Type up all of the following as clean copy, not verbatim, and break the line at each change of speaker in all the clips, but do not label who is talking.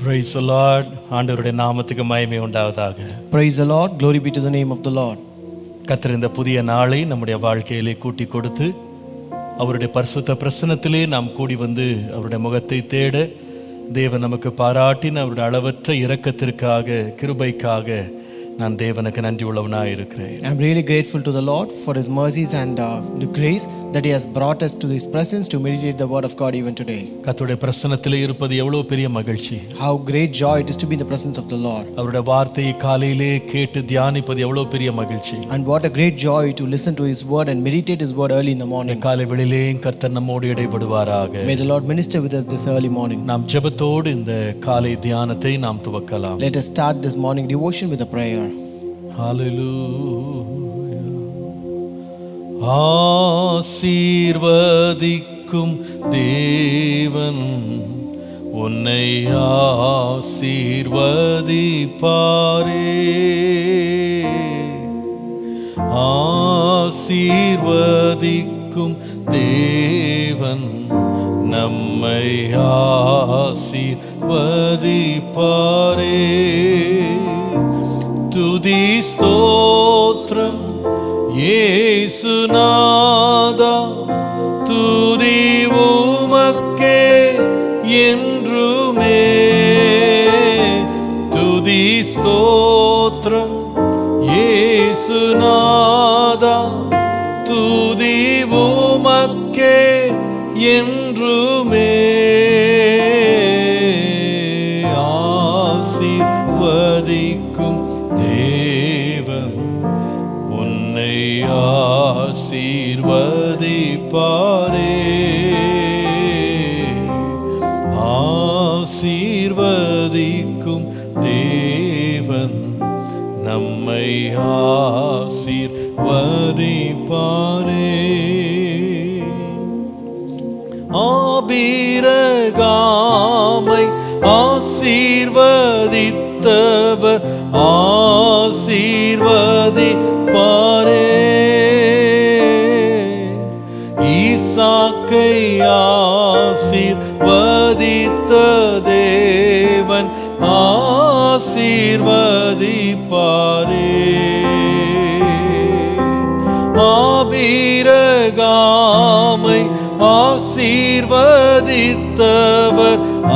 Praise the Lord. ஆண்டவருடைய நாமத்துக்கு மகிமை உண்டாவதாக.
Praise the Lord. Glory be to the name of the Lord.
கர்த்தர் இந்த புதிய நாளை நம்முடைய வாழ்க்கையிலே கூட்டி கொடுத்து அவருடைய பரிசுத்த பிரசன்னத்திலே நாம் கூடி வந்து அவருடைய முகத்தை தேட தேவன் நமக்கு பாராட்டின அவருடைய அளவற்ற இரக்கத்திற்காக கிருபைக்காக நான் தேவனுக்கு நன்றி உள்ளவனாக இருக்கிறேன்.
I'm really grateful to the Lord for His mercies and the grace that He has brought us to His presence to meditate the word of God even today.
கர்த்தருடைய பிரசன்னத்திலே இருப்பது எவ்வளவு பெரிய மகிழ்ச்சி.
How great joy it is to be in the presence of the Lord.
அவருடைய வார்த்தையை காலையிலே கேட்டு தியானிப்பது எவ்வளவு பெரிய மகிழ்ச்சி.
And what a great joy to listen to His word and meditate His word early in the morning.
காலை வேளையிலே கர்த்தர் நம்மோடு இடைபடுவாராக.
May the Lord minister with us this early morning.
நாம் ஜெபத்தோடு இந்த காலை தியானத்தை நாம் துவக்கலாம்.
Let us start this morning devotion with a prayer.
Hallelujah. ஆசீர்வதிக்கும் தேவன் உன்னை ஆசீர்வதிப்பாரே. ஆசீர்வதிக்கும் தேவன் நம்மை ஆசீர்வதிப்பாரே. துதி ஸ்தோத்திரம் இயேசுநாதா, துதி உமக்கே என்றுமே. துதி ஸ்தோத்திரம் இயேசுநாதா, துதி உமக்கே என்றுமே. ஆசீர்வதிக்கும் தேவன் உன்னை ஆசீர்வதிப்பாரே. ஆசீர்வதிக்கும் தேவன் நம்மை ஆசீர்வதிப்பாரே. ஆபிரகாமை ஆசீர்வதித்தவர் ஆசீர்வதிப்பாரே. ஈசாக்கை ஆசீர்வதித்த தேவன் ஆசீர்வதிப்பாரே. ஆபிரகாமை ஆசீர்வதித்தவர்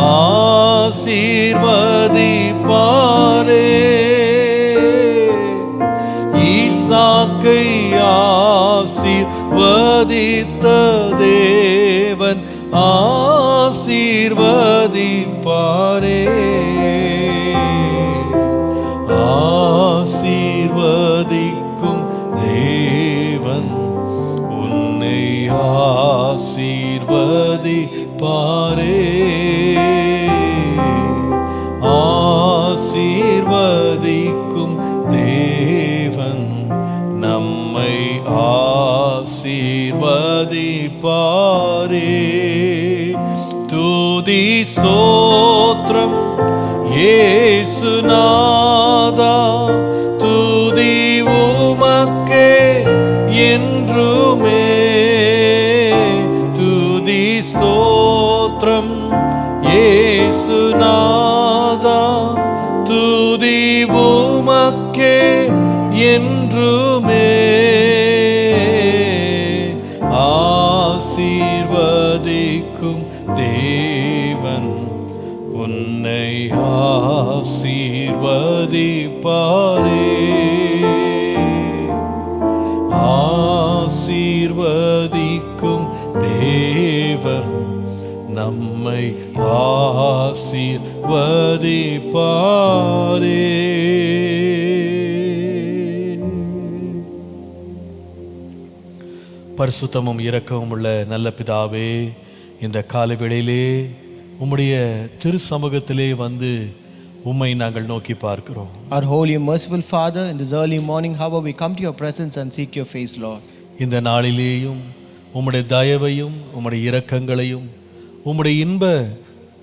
ஆசீர்வதிப்பாரே. ஈசாக்கை ஆசீர்வதித்த தேவன் ஆசீர்வதிப்பாரே. ஆசீர்வதிக்கும் தேவன் உன்னை ஆசீர்வதிப்பாரே. ஆசீர்வதிக்கும் தேவன் நம்மை ஆசீர்வதிப்பாரே. துதி ஸ்தோத்திரம் இயேசுநாதா, துதி உமக்கே என்றுமே. துதி ஸ்தோத்திரம் இயேசுநாதா, துதி உமக்கே என்றுமே. ஆசீர்வதிக்கும் தேவன் உன்னை ஆசீர்வதிப்பாரே. ஆசீர்வதிக்கும் தேவன் நம்மை ஆசீர்வதிப்பாரே. பரிசுத்தமும் இரக்கமும் உள்ள நல்ல பிதாவே, இந்த காலை வேளையிலே உம்முடைய திரு சமூகத்திலே வந்து உம்மை நாங்கள் நோக்கி பார்க்கிறோம்.
Our holy and merciful Father, in this early morning, however, we come to your presence and seek your face, Lord.
இந்த நாளிலேயும் உம்முடைய தயவையும் உம்முடைய இரக்கங்களையும் உம்முடைய இன்ப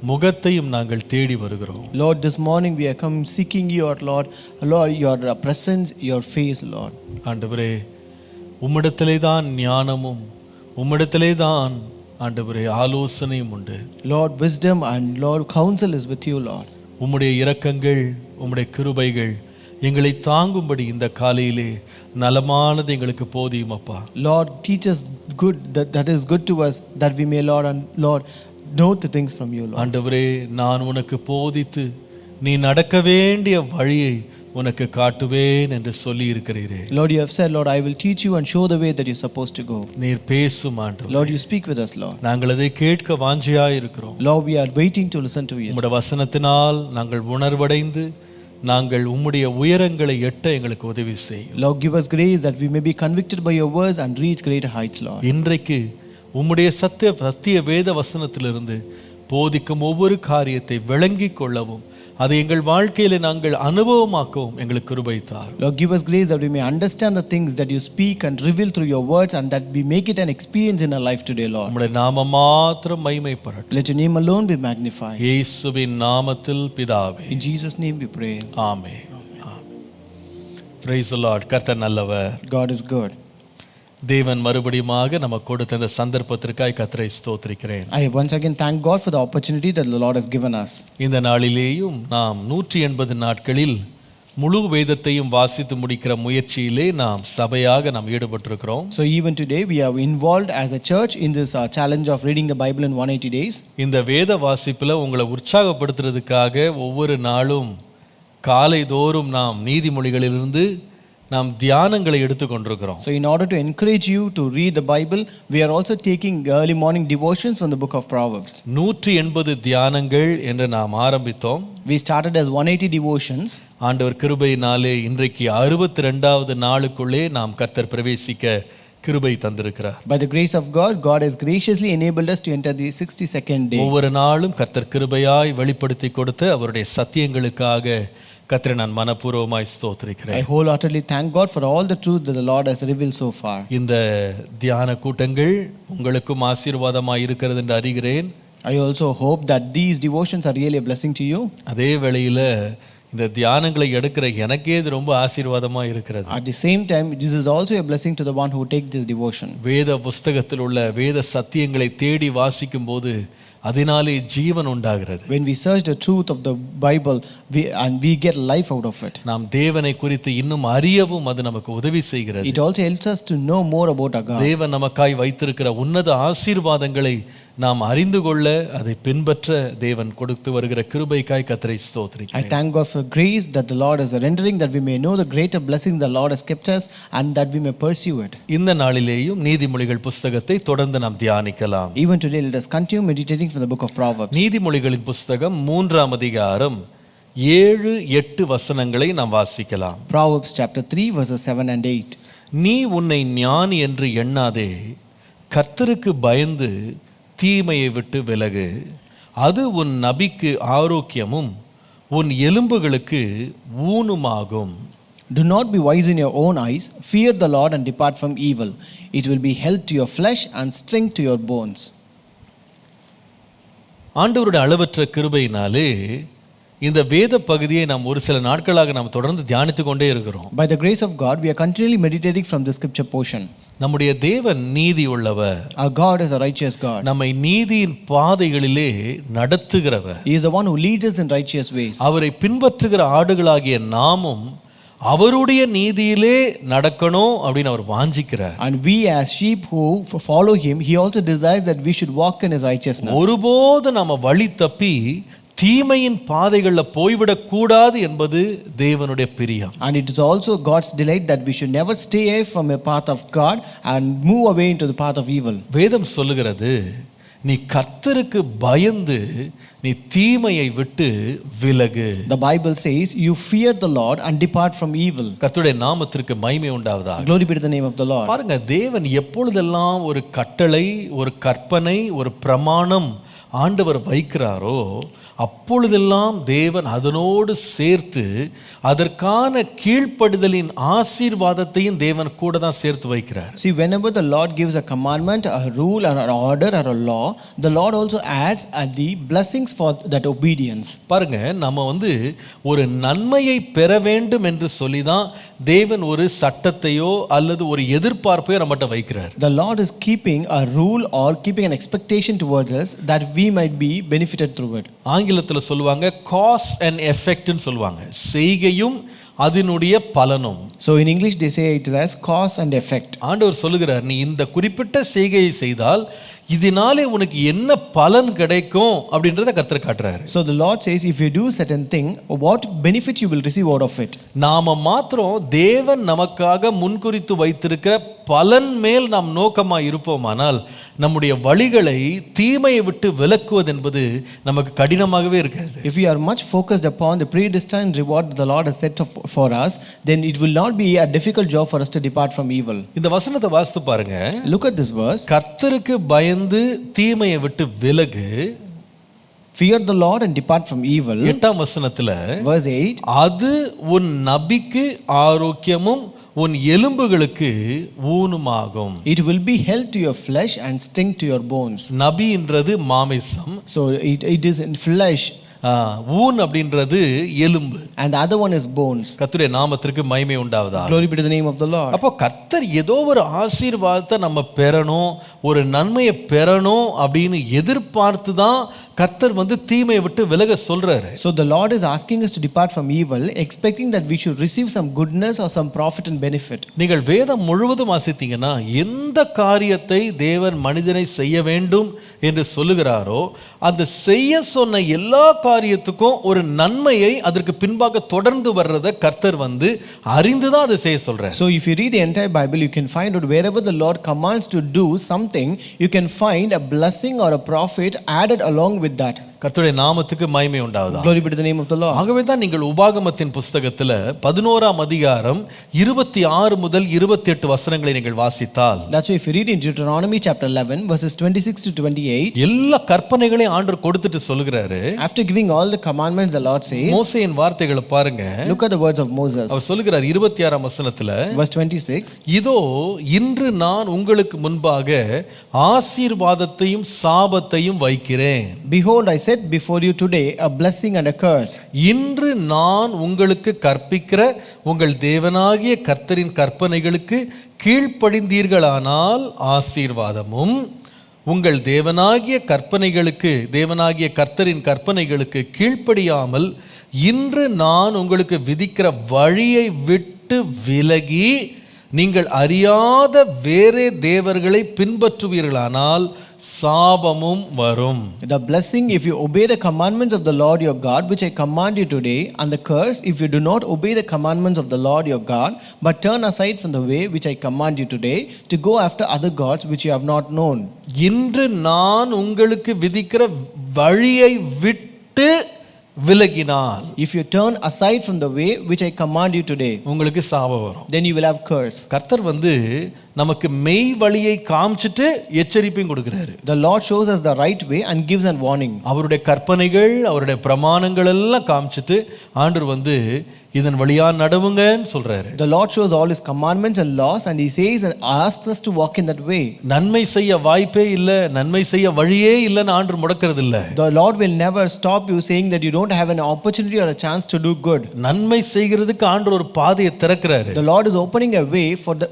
முகத்தையும் நாங்கள் தேடி வருகிறோம்.
Lord, this morning we are coming seeking your Lord, your presence, your face, Lord.
ஆண்டவரே, உம்மிடத்திலே தான் ஞானமும் உம்மிடத்திலே தான் ஆண்டவரே ஆலோசனையும் உண்டு.
Lord, wisdom and Lord counsel is with you, Lord.
உம்முடைய இரக்கங்கள் உம்முடைய கிருபைகள் எங்களை தாங்கும்படி இந்த காலையிலே நலமானது எங்களுக்கு போதியும் அப்பா.
Lord, teach us good that is good to us, that we may, Lord, and Lord, know the things from you, Lord.
ஆண்டவரே, நான் உனக்கு போதித்து நீ நடக்க வேண்டிய வழியை உனக்கு காட்டுவேன் என்று சொல்லி இருக்கிறீரே.
Lord, you have said, Lord, I will teach you and show the way that you're supposed to go.
நீர் பேசும் ஆண்டவரே.
Lord, you speak with us, Lord.
நாங்கள் அதை கேட்க வாஞ்சியாய் இருக்கிறோம்.
Lord, we are waiting to listen to you.
உம்முடைய வசனத்தினால் நாங்கள் உணர்வடைந்து நாங்கள் உம்முடைய உயரங்களை எட்ட எங்களுக்கு உதவி செய்யும்.
Lord, give us grace that we may be convicted by your words and reach greater heights, Lord.
இன்றைக்கு உம்முடைய சத்திய வேத வசனத்திலிருந்து போதிக்கும் ஒவ்வொரு காரியத்தை விளங்கிக் கொள்ளவும் அதை எங்கள் வாழ்க்கையில நாங்கள் அனுபவமாக்கவும் எங்களுக்கு கிருபை தாரும்.
Lord, give us grace that we may understand the things that you speak and reveal through your words, and that we make it an experience in our life today, Lord.
உம்முடைய நாமம் மாத்திரம் மகிமைப்படட்டும்.
Let your name alone be magnified.
இயேசுவின் நாமத்தில் பிதாவே.
In Jesus' name we pray.
Amen. Praise the Lord. கர்த்தர் நல்லவர்.
God is good.
தேவன் மறுபடியுமாக நமக்கு கொடுத்த இந்த சந்தர்ப்பத்திற்காய் கர்த்தரை ஸ்தோத்திரிக்கிறேன்.
I once again thank God for the opportunity that the Lord has given us.
இந்த நாளிலேயும் நாம் 180 நாட்களில் முழு வேதத்தையும் வாசித்து முடிக்கிற முயற்சியிலே நாம் சபையாக நாம் ஈடுபட்டிருக்கிறோம்.
So even today we are involved as a church in this challenge of reading the Bible in 180 days.
இந்த வேத வாசிப்புல உங்களை உற்சாகப்படுத்துறதுக்காக ஒவ்வொரு நாளும் காலை தோறும் நாம் நீதிமொழிகளிலிருந்து நாம் தியானங்களை எடுத்துக்கொண்டிருக்கிறோம்.
So in order to encourage you to read the Bible, we are also taking early morning devotions from the book of Proverbs.
180 தியானங்கள் என்று நாம் ஆரம்பித்தோம்.
We started as 180 devotions.
ஆண்டவர் கிருபையினாலே இன்றைக்கு 62வது நாளுக்குள்ளே நாம் கர்த்தர் பிரவேசிக்க கிருபை தந்திருக்கிறார்.
By the grace of God, God has graciously enabled us to enter the 62nd day.
ஒவ்வொரு நாளும் கர்த்தர் கிருபையாய் வெளிப்படுத்தி கொடுத்து அவருடைய சத்தியங்களுக்காக கர்த்தரை நான் மனப்பூர்வமாய் ஸ்தோத்திரிக்கிறேன்.
I wholeheartedly thank God for all the truth that the Lord has revealed so far.
இந்த தியான கூட்டங்கள் உங்களுக்கும் ஆசீர்வாதமாய் இருக்கிறது என்று அறிகிறேன்.
I also hope that these devotions are really a blessing to you.
அதே வேளையில இந்த தியானங்களை எடுக்கிற எனக்கே இது ரொம்ப ஆசீர்வாதமா இருக்கிறது.
At the same time, this is also a blessing to the one who takes this devotion.
வேத புஸ்தகத்தில் உள்ள வேத சத்தியங்களை தேடி வாசிக்கும் போது அதனாலே ஜீவன் உண்டாகிறது.
When we search the truth of the Bible, we get life out of it.
நாம் தேவனை குறித்து இன்னும் அறியவும் அது நமக்கு உதவி செய்கிறது.
It also helps us to know more about our God.
தேவன் நமக்காய் வைத்திருக்கிற உன்னத ஆசீர்வாதங்களை நாம் அறிந்து கொள்ள அதை பின்பற்ற தேவன் கொடுத்து வருகிற கிருபைக்காய் கர்த்தரை ஸ்தோத்திரிக்கிறேன்.
I thank God for grace that the Lord is rendering, that we may know the greater blessings the Lord has kept us and that we may pursue it.
இந்த நாளிலேயும் நீதிமொழிகள் புஸ்தகத்தை தொடர்ந்து நாம் தியானிக்கலாம்.
Even today, let us continue meditating from the book of Proverbs.
நீதிமொழிகளின் புஸ்தகம் 3ஆம் அதிகாரம் 7-8 வசனங்களை நாம் வாசிக்கலாம்.
Proverbs chapter 3 verses 7 and 8.
நீ உன்னை ஞானி என்று எண்ணாதே, கர்த்தருக்கு பயந்து தீமையை விட்டு விலகு. அது உன் நபிக்கு ஆரோக்கியமும் உன் எலும்புகளுக்கு ஊனுமாகும்.
Do not be wise in your own eyes. Fear the Lord and depart from evil. It will be health to your flesh and strength to your bones.
ஆண்டவருடைய அளவற்ற கிருபையினாலே இந்த வேத பகுதியை நாம் ஒரு சில நாட்களாக நாம் தொடர்ந்து தியானித்து கொண்டே இருக்கிறோம்.
By the grace of God, we are continually meditating from the scripture portion.
நம்முடைய தேவன் நீதி உள்ளவர்.
Our God is a righteous God.
நம்மை நீதியின் பாதைகளிலே நடத்துகிறவர்.
He is the one who leads us in righteous ways.
அவரை பின்பற்றுகிற ஆடுகளாகிய நாமும் அவருடைய நீதியிலே நடக்கணும் அப்படின்னு அவர் வாஞ்சிக்கிறார்.
And we as sheep who follow him, he also desires that we should walk in his righteousness.
ஒருபோது நாம வழி தப்பி தீமையின் பாதைகளில் போய்விடக் கூடாது என்பது தேவனுடைய பிரியம்.
And it is also God's delight that we should never stay away from a path of God and move away into the path of evil.
வேதம் சொல்லுகிறது, நீ கர்த்தருக்கு பயந்து நீ தீமையை விட்டு விலகு.
The Bible says, you fear the Lord and depart from evil.
கர்த்தருடைய நாமத்திற்கு மகிமை உண்டாவதாக.
Glory be to the name of the Lord.
பாருங்க, தேவன் எப்பொழுதெல்லாம் ஒரு கட்டளை, ஒரு கற்பனை, ஒரு பிரமாணம் ஆண்டவர் வைக்கிறாரோ அப்பொழுதெல்லாம் தேவன் அதனோடு சேர்த்து அதற்கான கீழ்ப்படுதலின் ஆசீர்வாதத்தையும் தேவன் கூட தான் சேர்த்து வைக்கிறார்.
See, whenever the Lord gives a commandment, a rule, or an order, or a law, the Lord also adds the blessings for that obedience.
பாருங்க, நம்ம ஒரு நன்மையை பெற வேண்டும் என்று சொல்லி தான் தேவன் ஒரு சட்டத்தையோ அல்லது ஒரு எதிர்பார்ப்பையோ நம்மகிட்ட வைக்கிறார்.
The Lord is keeping a rule or keeping an expectation towards us that we might be benefited through it.
ஆங்கிலத்தில் சொல்லுவாங்க காஸ் அண்ட் எஃபெக்ட்னு சொல்லுவாங்க, செய்கையும் அதனுடைய பலனும்.
So in English they say it as cause and effect.
ஆண்டவர் சொல்லுகிறார், நீ இந்த குறிப்பிட்ட செய்கையை செய்தால் இதனாலே உனக்கு என்ன பலன் கிடைக்கும் அப்படின்றத கர்த்தர் காட்டுறாரு.
So the Lord says if you do certain thing, what benefit you will receive out of it.
நாம மாத்திரம் தேவன் நமக்காக முன்குறித்து வைத்திருக்கிற பலன் மேல் நாம் நோக்கமாக இருப்போமானால் நம்முடைய வழிகளை தீமையை விட்டு விலக்குவது என்பது நமக்கு கடினமாகவே இருக்காது.
If we are much focused upon the predestined reward that the Lord has set up for us, then it will not be a difficult job for us to depart from evil.
இந்த வசனத்தை வாசித்து பாருங்க.
Look at this verse.
கர்த்தருக்கு பயந்து தீமையை விட்டு விலகு.
Fear the Lord and depart from evil.
8ஆம் வசனத்துல
Verse 8.
அது உன் நபிக்கு ஆரோக்கியமும் உன் எலும்புகளுக்கு ஊனுமாகும்.
It will be health to your flesh and strength to your bones.
நபின்றது மாமிசம்,
So it is in flesh.
ஊன் அப்படின்றது எலும்பு.
And the other one is bones.
கர்த்தருடைய நாமத்திற்கு மகிமை உண்டாவதாக.
Glory be to the name of the Lord.
அப்போ கர்த்தர் ஏதோ ஒரு ஆசீர்வாதத்தை நம்ம பெறணும், ஒரு நன்மையை பெறணும் அப்படின்னு எதிர்பார்த்து தான் கர்த்தர் தீமையை விட்டு விலக சொல்றாரு.
So the Lord is asking us to depart from evil, expecting that we should receive some goodness or some profit and benefit.
நீங்கள் வேதம் முழுவதும் வாசித்தீங்கன்னா எந்த காரியத்தை தேவன் மனிதனை செய்ய வேண்டும் என்று சொல்லுகிறாரோ அந்த செய்ய சொன்ன எல்லா காரியத்துக்கும் ஒரு நன்மையை அதற்கு பின்பாக தொடர்ந்து வர்றத கர்த்தர் அறிந்துதான் அதை செய்ய சொல்றார்.
So if you read the entire Bible, you can find out wherever the Lord commands to do something, you can find a blessing or a profit added along with that.
கர்த்தருடைய நாமத்துக்கு மகிமை உண்டாவதாக.
Glory be to the name of the Lord.
ஆகவே தான் நீங்கள் உபாகமத்தின் புஸ்தகத்தில் 11ஆம் அதிகாரம் 26 முதல் 28 வசனங்களை நீங்கள் வாசித்தால்,
That's why if you read in Deuteronomy chapter 11 verses 26 to 28,
எல்லா கற்பனைகளையும் ஆண்டவர் கொடுத்துட்டு சொல்லுகிறாரு.
after giving all the commandments, the Lord says,
மோசேயின் வார்த்தைகளை பாருங்க.
look at the words of Moses.
அவர் சொல்லுகிறார் 26ஆம் வசனத்துல,
Verse 26,
இதோ இன்று நான் உங்களுக்கு முன்பாக ஆசீர்வாதத்தையும் சாபத்தையும் வைக்கிறேன்.
Behold, I set before you today a blessing and a curse.
இன்று நான் உங்களுக்கு கற்பிக்கிற உங்கள் தேவனாகிய கர்த்தரின் கற்பனைகளுக்கு கீழ்ப்படிந்தீர்களானால் ஆசீர்வாதமும், உங்கள் தேவனாகிய கர்த்தரின் கற்பனைகளுக்கு கீழ்ப்படியாமல் இன்று நான் உங்களுக்கு விதிக்கிற வழியை விட்டு விலகி நீங்கள் அறியாத வேறே தேவர்களை பின்பற்றுவீர்களானால் சாபமும் வரும்.
The blessing if you obey the commandments of the Lord your God which I command you today, and the curse if you do not obey the commandments of the Lord your God but turn aside from the way which I command you today to go after other gods which you have not known.
இன்று நான் உங்களுக்கு விதிக்கிற வழியை விட்டு விலகினால்,
if you turn aside from the way which I command you today,
உங்களுக்கு சாபம் வரும்.
then you will have curse.
கர்த்தர் நமக்கு மெய் வழியை காமிச்சிட்டு எச்சரிப்பையும் கொடுக்கிறாரு.
The Lord shows us the right way and gives a warning.
அவருடைய கற்பனைகள், அவருடைய பிரமாணங்கள் எல்லாம் காமிச்சிட்டு ஆண்டவர் இதன் வழியா நடவுங்கன்னு சொல்றாரு.
The Lord shows all his commandments and laws and he says and asks us to walk in that way.
நன்மை செய்ய வாய்ப்பே இல்ல, நன்மை செய்ய வழியே இல்லன்னு ஆண்டவர் முடக்கிறது இல்ல.
The Lord will never stop you saying that you don't have an opportunity or a chance to do good.
நன்மை செய்கிறதுக்கு ஆண்டவர் ஒரு பாதையை திறக்கிறாரு.
The Lord is opening a way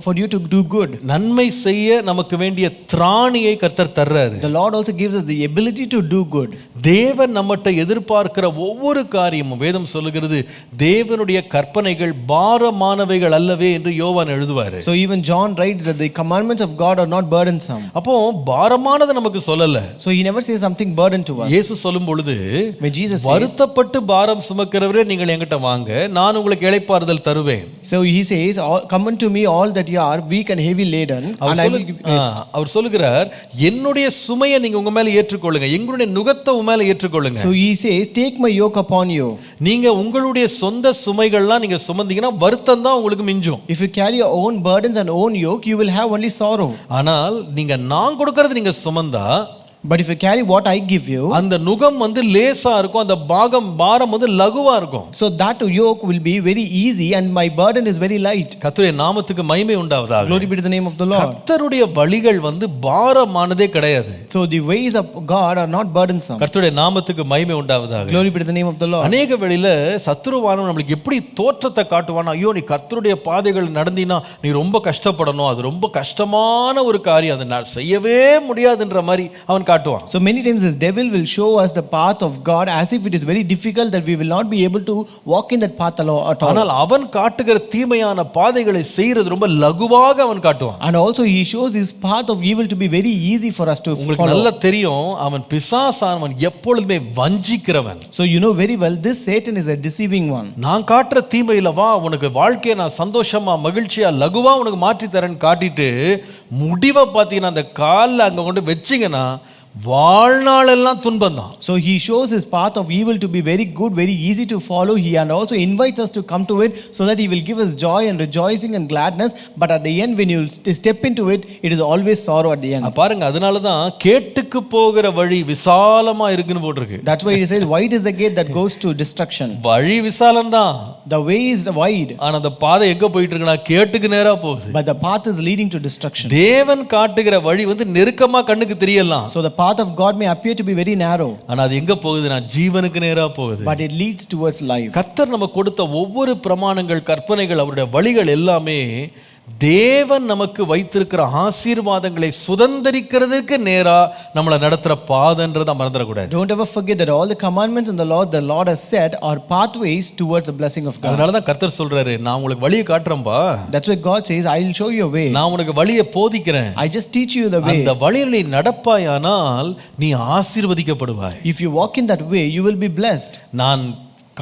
for you to do good.
நன்மை செய்ய நமக்கு வேண்டிய திராணியை கர்த்தர் தர்றாரு.
The Lord also gives us the ability to do good.
தேவன் நம்மட்ட எதிர்பார்க்கிற ஒவ்வொரு காரியமும் வேதம் சொல்லுகிறது தேவனுடைய கற்பனைகள் பாரமானவைகள் அல்லவே என்று யோவான் எழுதுவாரு.
So even John writes that the commandments of God are not burdensome.
அப்போ பாரமானது நமக்கு சொல்லல.
So he never says something burden to us.
இயேசு சொல்லும் பொழுது,
when Jesus says,
வருத்தப்பட்டு பாரம் சுமக்கிறவரே நீங்கள் என்கிட்ட வாங்க, நான் உங்களுக்கு இளைப்பாறுதல் தருவேன்.
So he says, come unto me all that you are weak and heavy laden and I will give rest.
அவர் சொல்லுகிறார், என்னுடைய சுமையை நீங்க உங்க மேல ஏற்றுக்கொள்ளுங்க, எங்களுடைய நுகத்தை உங்க மேல ஏற்றுக்கொள்ளுங்க.
So he says, take my yoke upon you.
நீங்க உங்களுடைய சொந்த சுமைகள்லாம் நீங்க சுமந்தீங்கன்னா வருத்தம் தான் உங்களுக்கு மிஞ்சும்.
If you carry your own burdens and own yoke, you will have only sorrow.
ஆனால் நீங்க நான் கொடுக்கிறது நீங்க சுமந்தா,
but if you carry what I give you,
அந்த நுகம் லேசா இருக்கும், அந்த பாரம் லகுவா இருக்கும்.
so that yoke will be very easy and my burden is very light.
கர்த்தருடைய நாமத்துக்கு மகிமை உண்டாவதாக.
Glory be to the name of the Lord.
கர்த்தருடைய வழிகள் பாரமானதே கிடையாது.
So the ways of God are not burdensome.
கர்த்தருடைய நாமத்துக்கு மகிமை உண்டாவதாக.
Glory be to the name of the Lord.
அநேக வேளையில சத்துருவானவன் நமக்கு எப்படி தோற்றத்தை காட்டுவானா, ஐயோ நீ கர்த்தருடைய பாதைகள் நடந்தினா நீ ரொம்ப கஷ்டப்படணும், அது ரொம்ப கஷ்டமான ஒரு காரியம், அதை நான் செய்யவே முடியாதுன்ற மாதிரி அவன் காட்டுவான்.
So many times this devil will show us the path of God as if it is very difficult that we will not be able to walk in that path at all.
ஆனால் அவன் காட்டுகிற தீமையான பாதைகளை செய்யறது ரொம்ப லகுவாக அவன் காட்டுவான்.
And also he shows his path of evil to be very easy for us to
உங்களுக்கு
follow.
நல்லா தெரியும் அவன் பிசாசானவன் எப்பொழுதுமே வஞ்சிக்கிறவன்.
So you know very well this Satan is a deceiving one.
நான் காட்டுற தீமையில வா உனக்கு வாழ்க்கையை நான் சந்தோஷமா மகிழ்ச்சியா லகுவா உனக்கு மாற்றி தரேன்னு காட்டிட்டு முடிவை பார்த்தீங்கன்னா அந்த காலில் அங்கே கொண்டு வச்சிங்கன்னா வாழ்நாள் எல்லாம் துன்பம் தான்.
So he shows his path of evil to be very good, very easy to follow. He and also invites us to come to it so that he will give us joy and rejoicing and gladness. But at the end, when you step into it, it is always sorrow at the end.
பாருங்க அதனால தான் கேட்டுக்கு போகிற வழி விசாலமா இருக்குன்னு போட்டிருக்கு.
That's why he says, wide is the gate that goes to destruction.
வழி விசாலம் தான்.
The way is wide.
ஆனா அந்த பாதை எங்க போயிட்டு இருக்குன்னா கேட்டுக்கு நேரா போகுது.
But the path is leading to destruction.
தேவன் காட்டுகிற வழி வந்து நெருக்கமா கண்ணுக்கு தெரியலாம்.
So the path of God may appear to be very narrow.
ஆனா அது எங்க போகுதுன்னா ஜீவனுக்கு நேரா போகுது.
But it leads towards life.
கர்த்தர் நமக்கு கொடுத்த ஒவ்வொரு பிரமாணங்கள் கற்பனைகள் அவருடைய வழிகள் எல்லாமே தேவன் நமக்கு வைத்திருக்கிற ஆசீர்வாதங்களை சுதந்தரிக்கிறதுக்கு நேரா நம்மளை நடத்துற பாதைன்றதை மறந்துடக்கூடாது.
Don't ever forget that all the commandments in the Lord has set are pathways towards the blessing of God.
அதனால தான் கர்த்தர் சொல்றாரு நான் உங்களுக்கு வழியை காட்டுறேன்பா.
That's why God says I will show you a way.
நான் உனக்கு வழியை போதிக்கிறேன்.
I just teach you the way.
அந்த வழியில் நீ நடப்பாயானால் நீ ஆசீர்வதிக்கப்படுவாய்.
If you walk in that way you will be blessed.
நான்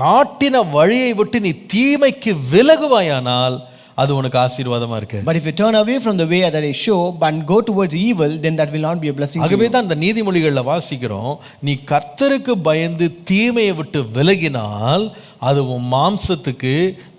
காட்டின வழியை விட்டு நீ தீமைக்கு விலகுவாயானால் அது உனக்கு ஆசீர்வாதமா இருக்கு.
But if you turn away from the way that I show and go towards evil, then that will not be a blessing to you.
ஆகவே தான் இந்த நீதிமொழிகள்ல வாசிக்கிறோம் நீ கர்த்தருக்கு பயந்து தீமையை விட்டு விலகினால் அது உன் மாம்சத்துக்கு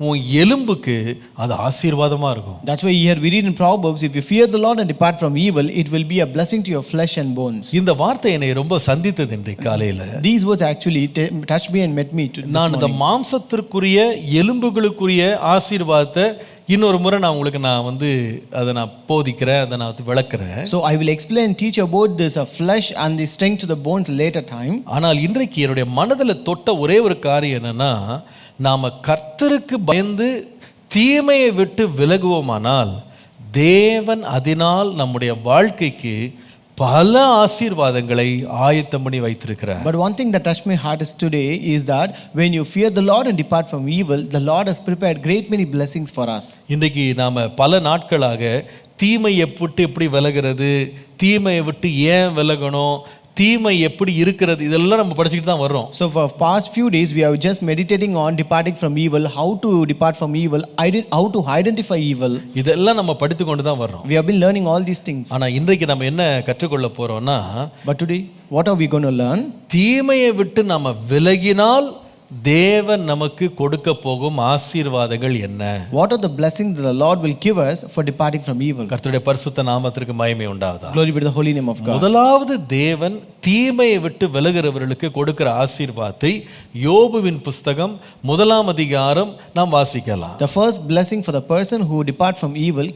உன் எலும்புக்கு அது ஆசீர்வாதமா இருக்கும்.
That's why here we read in Proverbs, if you fear the Lord and depart from evil, it will be a blessing to your flesh and bones.
இந்த வார்த்தை என்னை ரொம்ப சந்தித்தது இன்றைக்கு காலையில.
These words actually touched me and met me this
நான் இந்த மாம்சத்திற்குரிய எலும்புகளுக்குரிய ஆசீர்வாதத்தை இன்னொரு முறை நான் அதை நான் போதிக்கிறேன், அதை நான் விளக்குறேன்.
So I will explain and teach about this flesh and the strength to the bones later time.
ஆனால் இன்றைக்கு என்னுடைய மனதில் தொட்ட ஒரே ஒரு காரியம் என்னன்னா நாம கர்த்தருக்கு பயந்து தீமையை விட்டு விலகுவோமானால் தேவன் அதனால் நம்முடைய வாழ்க்கைக்கு பல ஆசீர்வாதங்களை ஆயத்தம் பண்ணி வைத்திருக்கிறார்.
But one thing that touched my heart is today is that when you fear the Lord and depart from evil, the Lord has prepared great many blessings for us.
இன்றைக்கு நாம பல நாட்களாக தீமையை விட்டு எப்படி விலகிறது, தீமையை விட்டு ஏன் விலகணும், தீமை எப்படி இருக்கிறது, இதெல்லாம் நம்ம படிச்சுக்கிட்டு தான் வர்றோம்.
So for past few days we are just meditating on departing from evil, how to depart from evil, how to identify evil.
இதெல்லாம் நம்ம படித்து கொண்டு தான் வர்றோம்.
We have been learning all these things.
ஆனா இன்றைக்கு நம்ம என்ன கற்றுக்கொள்ள போறோம்னா,
But today what are we going to learn?
தீமையை விட்டு நாம விலகினால் தேவன் நமக்கு கொடுக்க போகும் ஆசீர்வாதங்கள் என்ன?
What are the blessings that the Lord will give us for departing from evil?
கர்த்தருடைய பரிசுத்த நாமத்திற்கு மகிமை உண்டாவதாக.
Glory be to the holy name of God.
முதலாவது தேவன் தீமையை விட்டு விலகுறவர்களுக்கு கொடுக்கிற ஆசீர்வாதத்தை யோபுவின் புஸ்தகம் 1ஆம் அதிகாரம் நாம் வாசிக்கலாம்.
The first blessing for the person who depart from evil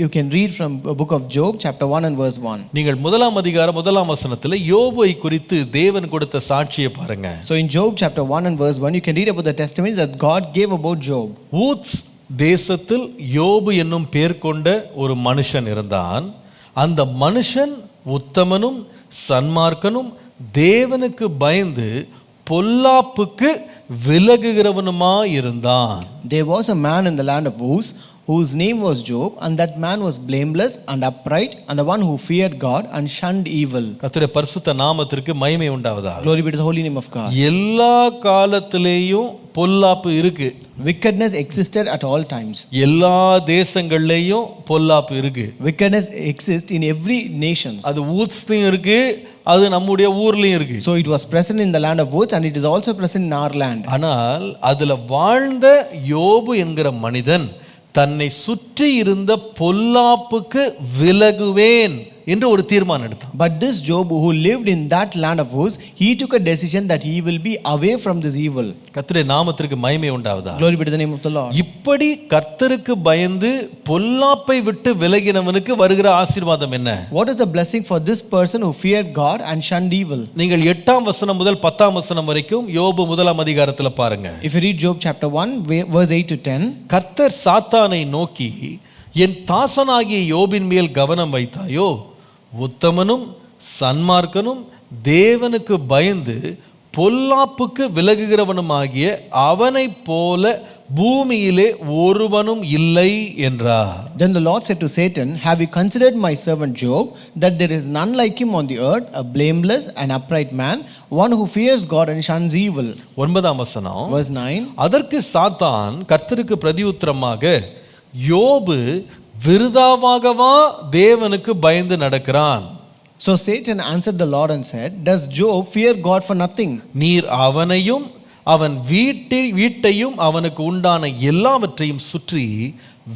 you can read from book of Job chapter 1 and verse 1.
நீங்கள் 1ஆம் அதிகாரம் 1ஆம் வசனத்தில் யோபுவை குறித்து தேவன் கொடுத்த சாட்சியை பாருங்க.
So in Job chapter 1 and verse 1 you can read about the testimony that God gave about Job.
ஊத்ஸ் தேசத்தில் யோபு என்னும் பேர் கொண்ட ஒரு மனுஷன் இருந்தான். அந்த மனுஷன் உத்தமனும் சன்மார்க்கனும் தேவனுக்கு பயந்து பொல்லாப்புக்கு விலகுகிறவனுமாய் இருந்தான்.
There was a man in the land of Uz whose name was Job, and that man was blameless and upright, and the one who feared God and shunned evil.
கர்த்தருடைய பரிசுத்த நாமத்திற்கு மகிமை உண்டாவதாக.
Glory be to the holy name of God.
எல்லா காலத்திலேயும் பொல்லாப்பு இருக்கு.
Wickedness existed at all times.
எல்லா தேசங்கள்லயும் பொல்லாப்பு இருக்கு.
Wickedness exists in every nation.
அது ஊத்ஸ்லயும் இருக்கு, அது நம்முடைய ஊர்லயும் இருக்கு.
So it was present in the land of Uz and it is also present in our land.
ஆனால் அதுல வாழ்ந்த யோபு என்கிற மனிதன் தன்னை சுற்றி இருந்த பொல்லாப்புக்கு விலகுவேன் என்று ஒரு தீர்மானம் எடுத்தான்.
But this Job who lived in that land of Uz, he took a decision that he will be away from this evil.
கர்த்தருடைய நாமத்திற்கு மகிமை உண்டாவதாக.
Glory be to the name of the Lord.
இப்படி கர்த்தருக்கு பயந்து பொல்லாப்பை விட்டு விலகினவனுக்கு வருகிற ஆசீர்வாதம் என்ன?
What is the blessing for this person who feared God and shunned evil?
நீங்கள் 8ஆம் வசனம் முதல் 10ஆம் வசனம் வரைக்கும் யோபு 1ஆம் அதிகாரத்துல பாருங்க.
If you read Job chapter 1 verse 8 to 10,
கர்த்தர் சாத்தானை நோக்கி என் தாசனாகிய யோபின் மேல் கவனம் வைத்தாயோ, உத்தமனும் சன்மார்க்கனும் தேவனுக்கு பயந்து பொல்லாப்புக்கு விலகுகிறவனுமாகிய அவனைப் போல பூமியிலே ஒருவனும் இல்லை என்றார்.
Then the Lord said to Satan, have you considered my servant Job, that there is none like him on the earth, a blameless and upright man, one who fears God and shuns evil.
9ஆம் வசனம்.
Verse 9.
அதற்கு சாத்தான் கர்த்தருக்கு பிரதியுத்தரமாக, யோபு விருதாவாகவா தேவனுக்கு பயந்து நடக்கிறான்?
So Satan answered the Lord and said, does Job fear God for nothing?
நீர் அவனையும் அவன் வீட்டையும் அவனுக்கு உண்டான எல்லாவற்றையும் சுற்றி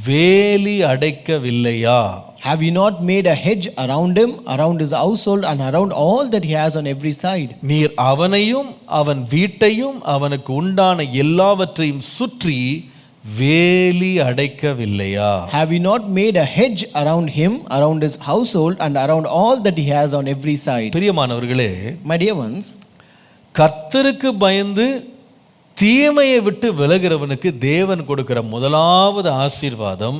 வேலி அடைக்கவில்லையா?
Have you not made a hedge around him, around his household and around all that he has on every side?
நீர் அவனையும் அவன் வீட்டையும் அவனுக்கு உண்டான எல்லாவற்றையும் சுற்றி வேலி அடைக்கவில்லையா?
Have you not made a hedge around him, around his household and around all that he has on every side?
பிரியமானவர்களே,
My dear ones,
கர்த்தருக்கு பயந்து தீமையை விட்டு விலகிறவனுக்கு தேவன் கொடுக்கிற முதலாவது ஆசீர்வாதம்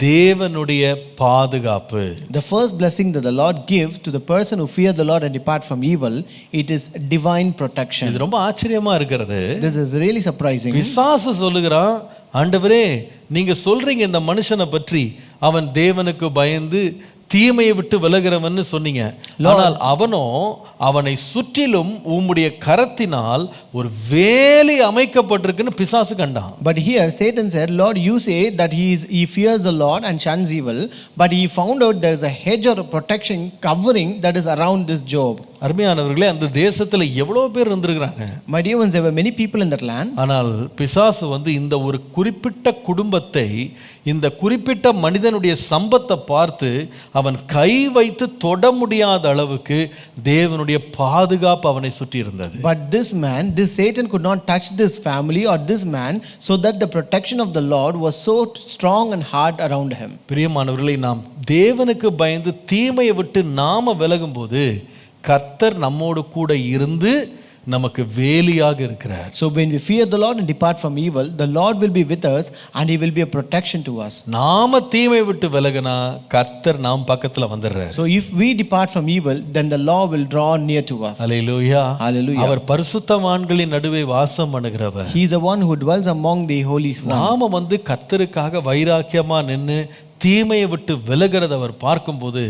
தேவனுடைய பாதுகாப்பு.
the first blessing that the Lord gives to the person who fear the Lord and depart from evil, it is divine protection.
இது ரொம்ப ஆச்சரியமா இருக்கிறது.
This is really surprising.
பிசாசு சொல்லுகிறான், ஆண்டவரே நீங்க சொல்றீங்க இந்த மனுஷனை பற்றி அவன் தேவனுக்கு பயந்து தீமையை விட்டு விலகிறவன்னு சொன்னீங்க, ஆனால் அவனோ அவனை சுற்றிலும் உம்முடைய கரத்தினால் ஒரு வேலி அமைக்கப்பட்டிருக்குன்னு பிசாசு கண்டான்.
But here Satan said, Lord, you say that he fears the Lord and shuns evil, but he found out there is a hedge or a protection covering that is around this Job.
அருமையானவர்களே, அந்த தேசத்துல எவ்வளவு பேர் இருந்திருக்கிறாங்க.
My dear ones, there were many people in that land.
ஆனால் பிசாசு வந்து இந்த ஒரு குறிப்பிட்ட குடும்பத்தை, இந்த குறிப்பிட்ட மனிதனுடைய சம்பத்தை பார்த்து அவன் கை வைத்து தொட முடியாத அளவுக்கு தேவனுடைய பாதுகாப்பு அவனை சுற்றி இருந்தது.
But this Satan could not touch this family or this man, so that the protection of the Lord was so strong and hard around him.
பிரியமானவர்களே, நாம் தேவனுக்கு பயந்து தீமையை விட்டு நாம விலகும் போது கர்த்தர் நம்மோடு கூட இருந்து நமக்கு வேலியாக இருக்கிறார்.
So when we fear the Lord and depart from evil, the Lord will be with us and he will be a protection to us.
நாம தீமை விட்டு விலகினா கர்த்தர் நாம் பக்கத்துல வந்துடுறார்.
So if we depart from evil, then the Lord will draw near to us.
Hallelujah.
Hallelujah.
அவர் பரிசுத்தவான்களின் நடுவே வாசம் பண்ணுகிறவர்.
He is the one who dwells among the holy ones.
நாம வந்து கர்த்தருக்காக வைராக்கியமா நின்னு தீமையை விட்டு விலகிறத அவர் பார்க்கும்போது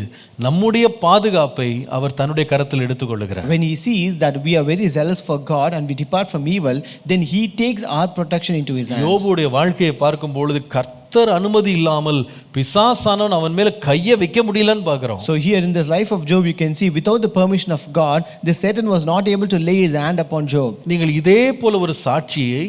நம்முடைய பாதுகாப்பை அவர் தன்னுடைய கரத்தில் எடுத்துக்கொள்கிறார்.
When he sees that we are very zealous for God and we depart from evil, then he takes our protection into his hands.
யோபுடைய வாழ்க்கையை பார்க்கும் பொழுது கர்த்தர் அனுமதி இல்லாமல் பிசாசானவன் அவன் மேல கையை வைக்க முடியலன்னு பார்க்கிறோம்.
So here in this life of Job, you can see without the permission of God, this Satan was not able to lay his hand upon Job.
நீங்கள் இதே போல ஒரு சாட்சியை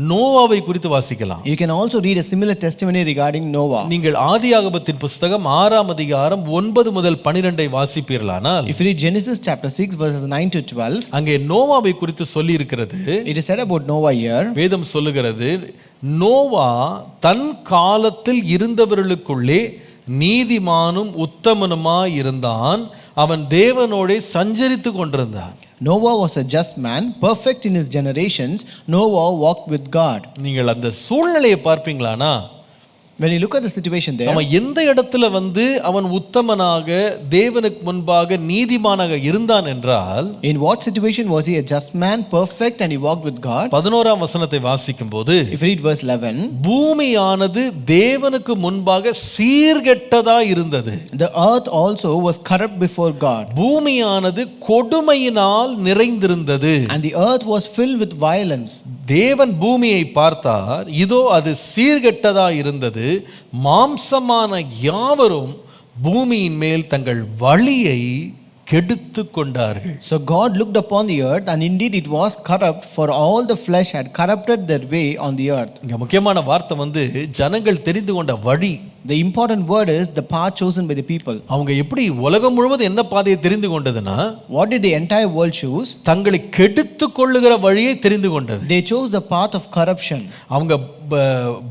நோவாவை குறித்து வாசிக்கலாம்.
You can also read a similar testimony regarding Noah.
நீங்கள் ஆதியாகமத்தின் புத்தகம் 6ஆம் அதிகாரம் 9 முதல் 12 வாசிப்பீர்களானால்,
If you read Genesis chapter 6 verses 9 to 12,
அங்கே நோவாவை குறித்து சொல்லி இருக்கிறது.
it is said about Noah here.
வேதம் சொல்லுகிறது, நோவா தன் காலத்தில் இருந்தவர்களுக்குள்ளே நீதிமானும் உத்தமனுமாய் இருந்தான், அவன் தேவனோடே சஞ்சரித்து கொண்டிருந்தான்.
Noah was a just man, perfect in his generations. Noah walked with God.
நீங்கள் அந்த சூழ்நிலையை பார்ப்பீங்களானா,
When you look at the situation there,
அவன் எந்த இடத்துல வந்து அவன் உத்தமனாக தேவனுக்கு முன்பாக நீதிமானாக இருந்தான் என்றால்,
in what situation was he a just man, perfect and he walked with God?
11ஆம் வசனத்தை வாசிக்கும் போது,
If you read verse 11,
பூமியானது தேவனுக்கு முன்பாக சீர்கெட்டதா இருந்தது.
the earth also was corrupt before God,
பூமியானது கொடுமையினால் நிறைந்திருந்தது.
and the earth was filled with violence.
தேவன் பூமியை பார்த்தார், இதோ அது சீர்கெட்டதா இருந்தது, மாம்சமான யாவரும் பூமியின் மேல் தங்கள் வழியை கெடுத்து கொண்டார்கள்.
So God looked upon the earth, and indeed it was corrupt, for all the flesh had corrupted their way on the earth.
இங்க முக்கியமான வார்த்தை வந்து ஜனங்கள் தெரிந்து கொண்ட வழி.
The important word is the path chosen by the people.
அவங்க எப்படி உலகம் முழுவதும் என்ன பாதையை தெரிந்து கொண்டதுன்னா,
What did the entire world choose?
தங்களை கெடுத்து கொள்ளுகிற வழியை தெரிந்து கொண்டது.
They chose the path of corruption.
அவங்க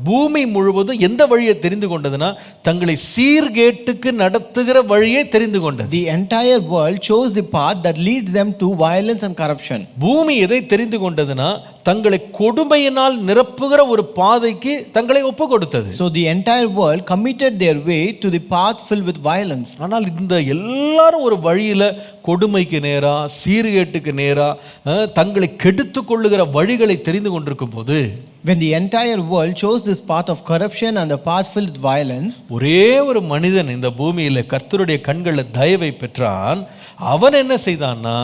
பூமி முழுவதும் எந்த வழியை தெரிந்து கொண்டதுன்னா, தங்களை சீர்கேட்டுக்கு நடத்துகிற வழியை தெரிந்து கொண்டது.
The entire world chose the path that leads them to violence and corruption.
பூமி எதை தெரிந்து கொண்டதுன்னா, தங்களை கொடுமையினால் நிரப்புகிற ஒரு பாதைக்கு தங்களை ஒப்பு கொடுத்தது.
So the entire world committed committed their way to the path filled with violence.
ஆனால் இந்த எல்லாரும் ஒரு வழியில கொடுமைக்கு நேரா, சீர்கேட்டுக்கு நேரா, தங்களை கெடுத்து கொள்ளுகிற வழிகளை தெரிந்து கொண்டிருக்கும் போது,
When the entire world chose this path of corruption and the path filled with violence,
ஒரே ஒரு மனிதன் இந்த பூமியில கர்த்தருடைய கண்களில் தயவை பெற்றான். அவன் என்ன செய்தான்னா,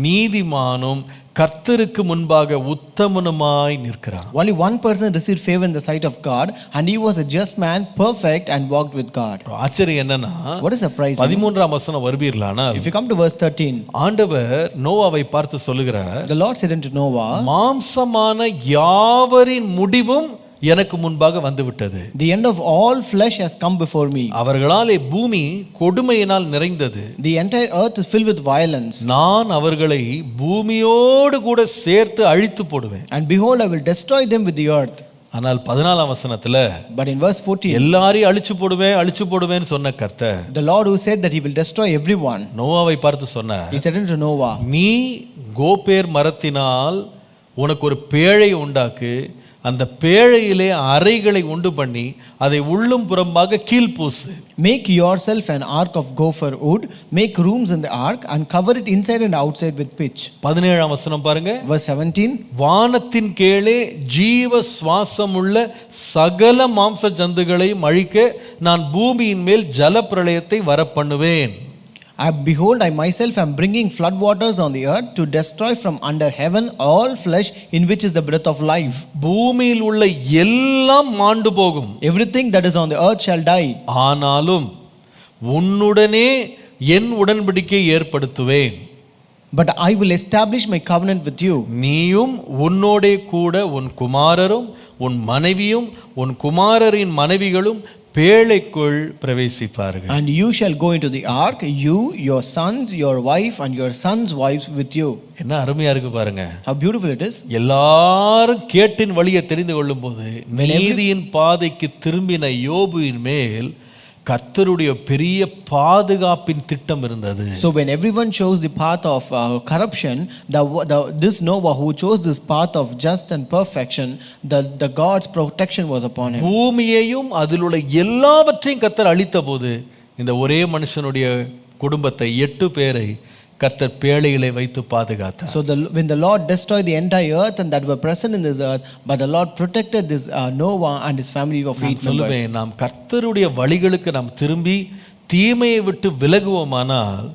நீதிமானும் கர்த்தருக்கு முன்பாக உத்தமனுமாய் நிற்கிறான்.
only one person received favor in the sight of God, and he was a just man, perfect, and walked with God.
ஆச்சரியம் என்னன்னா,
What is surprising?
13ஆம் வசனம் வருவீர்களானால்,
If you come to verse 13,
ஆண்டவர் நோவாவை பார்த்து சொல்லுகிறார்,
the Lord said unto Noah,
மாம்சமான யாவரின் முடிவும் எனக்கு முன்பாக வந்து விட்டது.
the end of all flesh has come before me.
அவர்களாலே பூமி கொடுமையினால் நிறைந்தது.
The entire earth is filled with violence.
நான் அவர்களை பூமியோடு கூட சேர்த்து அழித்து போடுவேன்.
And behold, I will destroy them with the earth.
ஆனால் 14ஆம் வசனத்துல,
But in verse 14,
எல்லாரையும் அழிச்சு போடுவேன்னு சொன்ன கர்த்தர்,
the Lord who said that he will destroy everyone,
நோவாவை பார்த்து சொன்னார்,
he said unto Noah,
நீ கோப்பேர் மரத்தினால் உனக்கு ஒரு பேழை உண்டாக்கு, அந்த பேழையிலே அறைகளை உண்டு பண்ணி அதை உள்ளும் புறம்பாக கீழ்பூசு.
make yourself an ark of gopher wood, make rooms in the ark, and cover it inside and outside with pitch.
17ஆம் வசனம் பாருங்க.
Verse 17,
வானத்தின் கீழே ஜீவ சுவாசமுள்ள சகல மாம்ச ஜந்துகளையும் அழிக்க நான் பூமியின் மேல் ஜல பிரளயத்தை வரப்பண்ணுவேன்.
behold, I myself am bringing flood waters on the earth to destroy from under heaven all flesh in which is the breath of life.
பூமியில் உள்ள எல்லாம் மாண்டு போகும்.
Everything that is on the earth shall die.
ஆனாலும் உன்னுடனே என் உடன்படிக்கை ஏற்படுத்துவேன்.
But I will establish my covenant with you.
நீயும் உன்னோடே கூட உன் குமாரரும் உன் மனைவியும் உன் குமாரரின் மனைவிகளும் பேழைக்குள் பிரவேசிப்பார்கள்.
And you shall go into the ark, you, your sons, your wife, and your sons' wives with you.
என்ன அருமையா இருக்கு பாருங்க.
How beautiful it is.
எல்லாரும் கேட்டின் வழியை தெரிந்து கொள்ளும் போது, நீதியின் பாதைக்கு திரும்பின யோபுவின் மேல் கர்த்தருடைய பெரிய பாதுகாப்பின் திட்டம் இருந்தது.
So when everyone chose the path of corruption, this Noah who chose this path of just and perfection, the God's protection was upon him.
பூமியையும் அதில் உள்ள எல்லாவற்றையும் கர்த்தர் அழித்த போது, இந்த ஒரே மனுஷனுடைய குடும்பத்தை 8 பேரை கர்த்தர் பேழையிலே வைத்து பாதுகாத்தார்.
So when the Lord destroyed the entire earth and that were present in this earth, but the Lord protected this Noah and his family of 8 members.
சொல்லுவேன், நாம் கர்த்தருடைய வழிகளுக்கு நாம் திரும்பி தீமையை விட்டு விலகுவோமானால்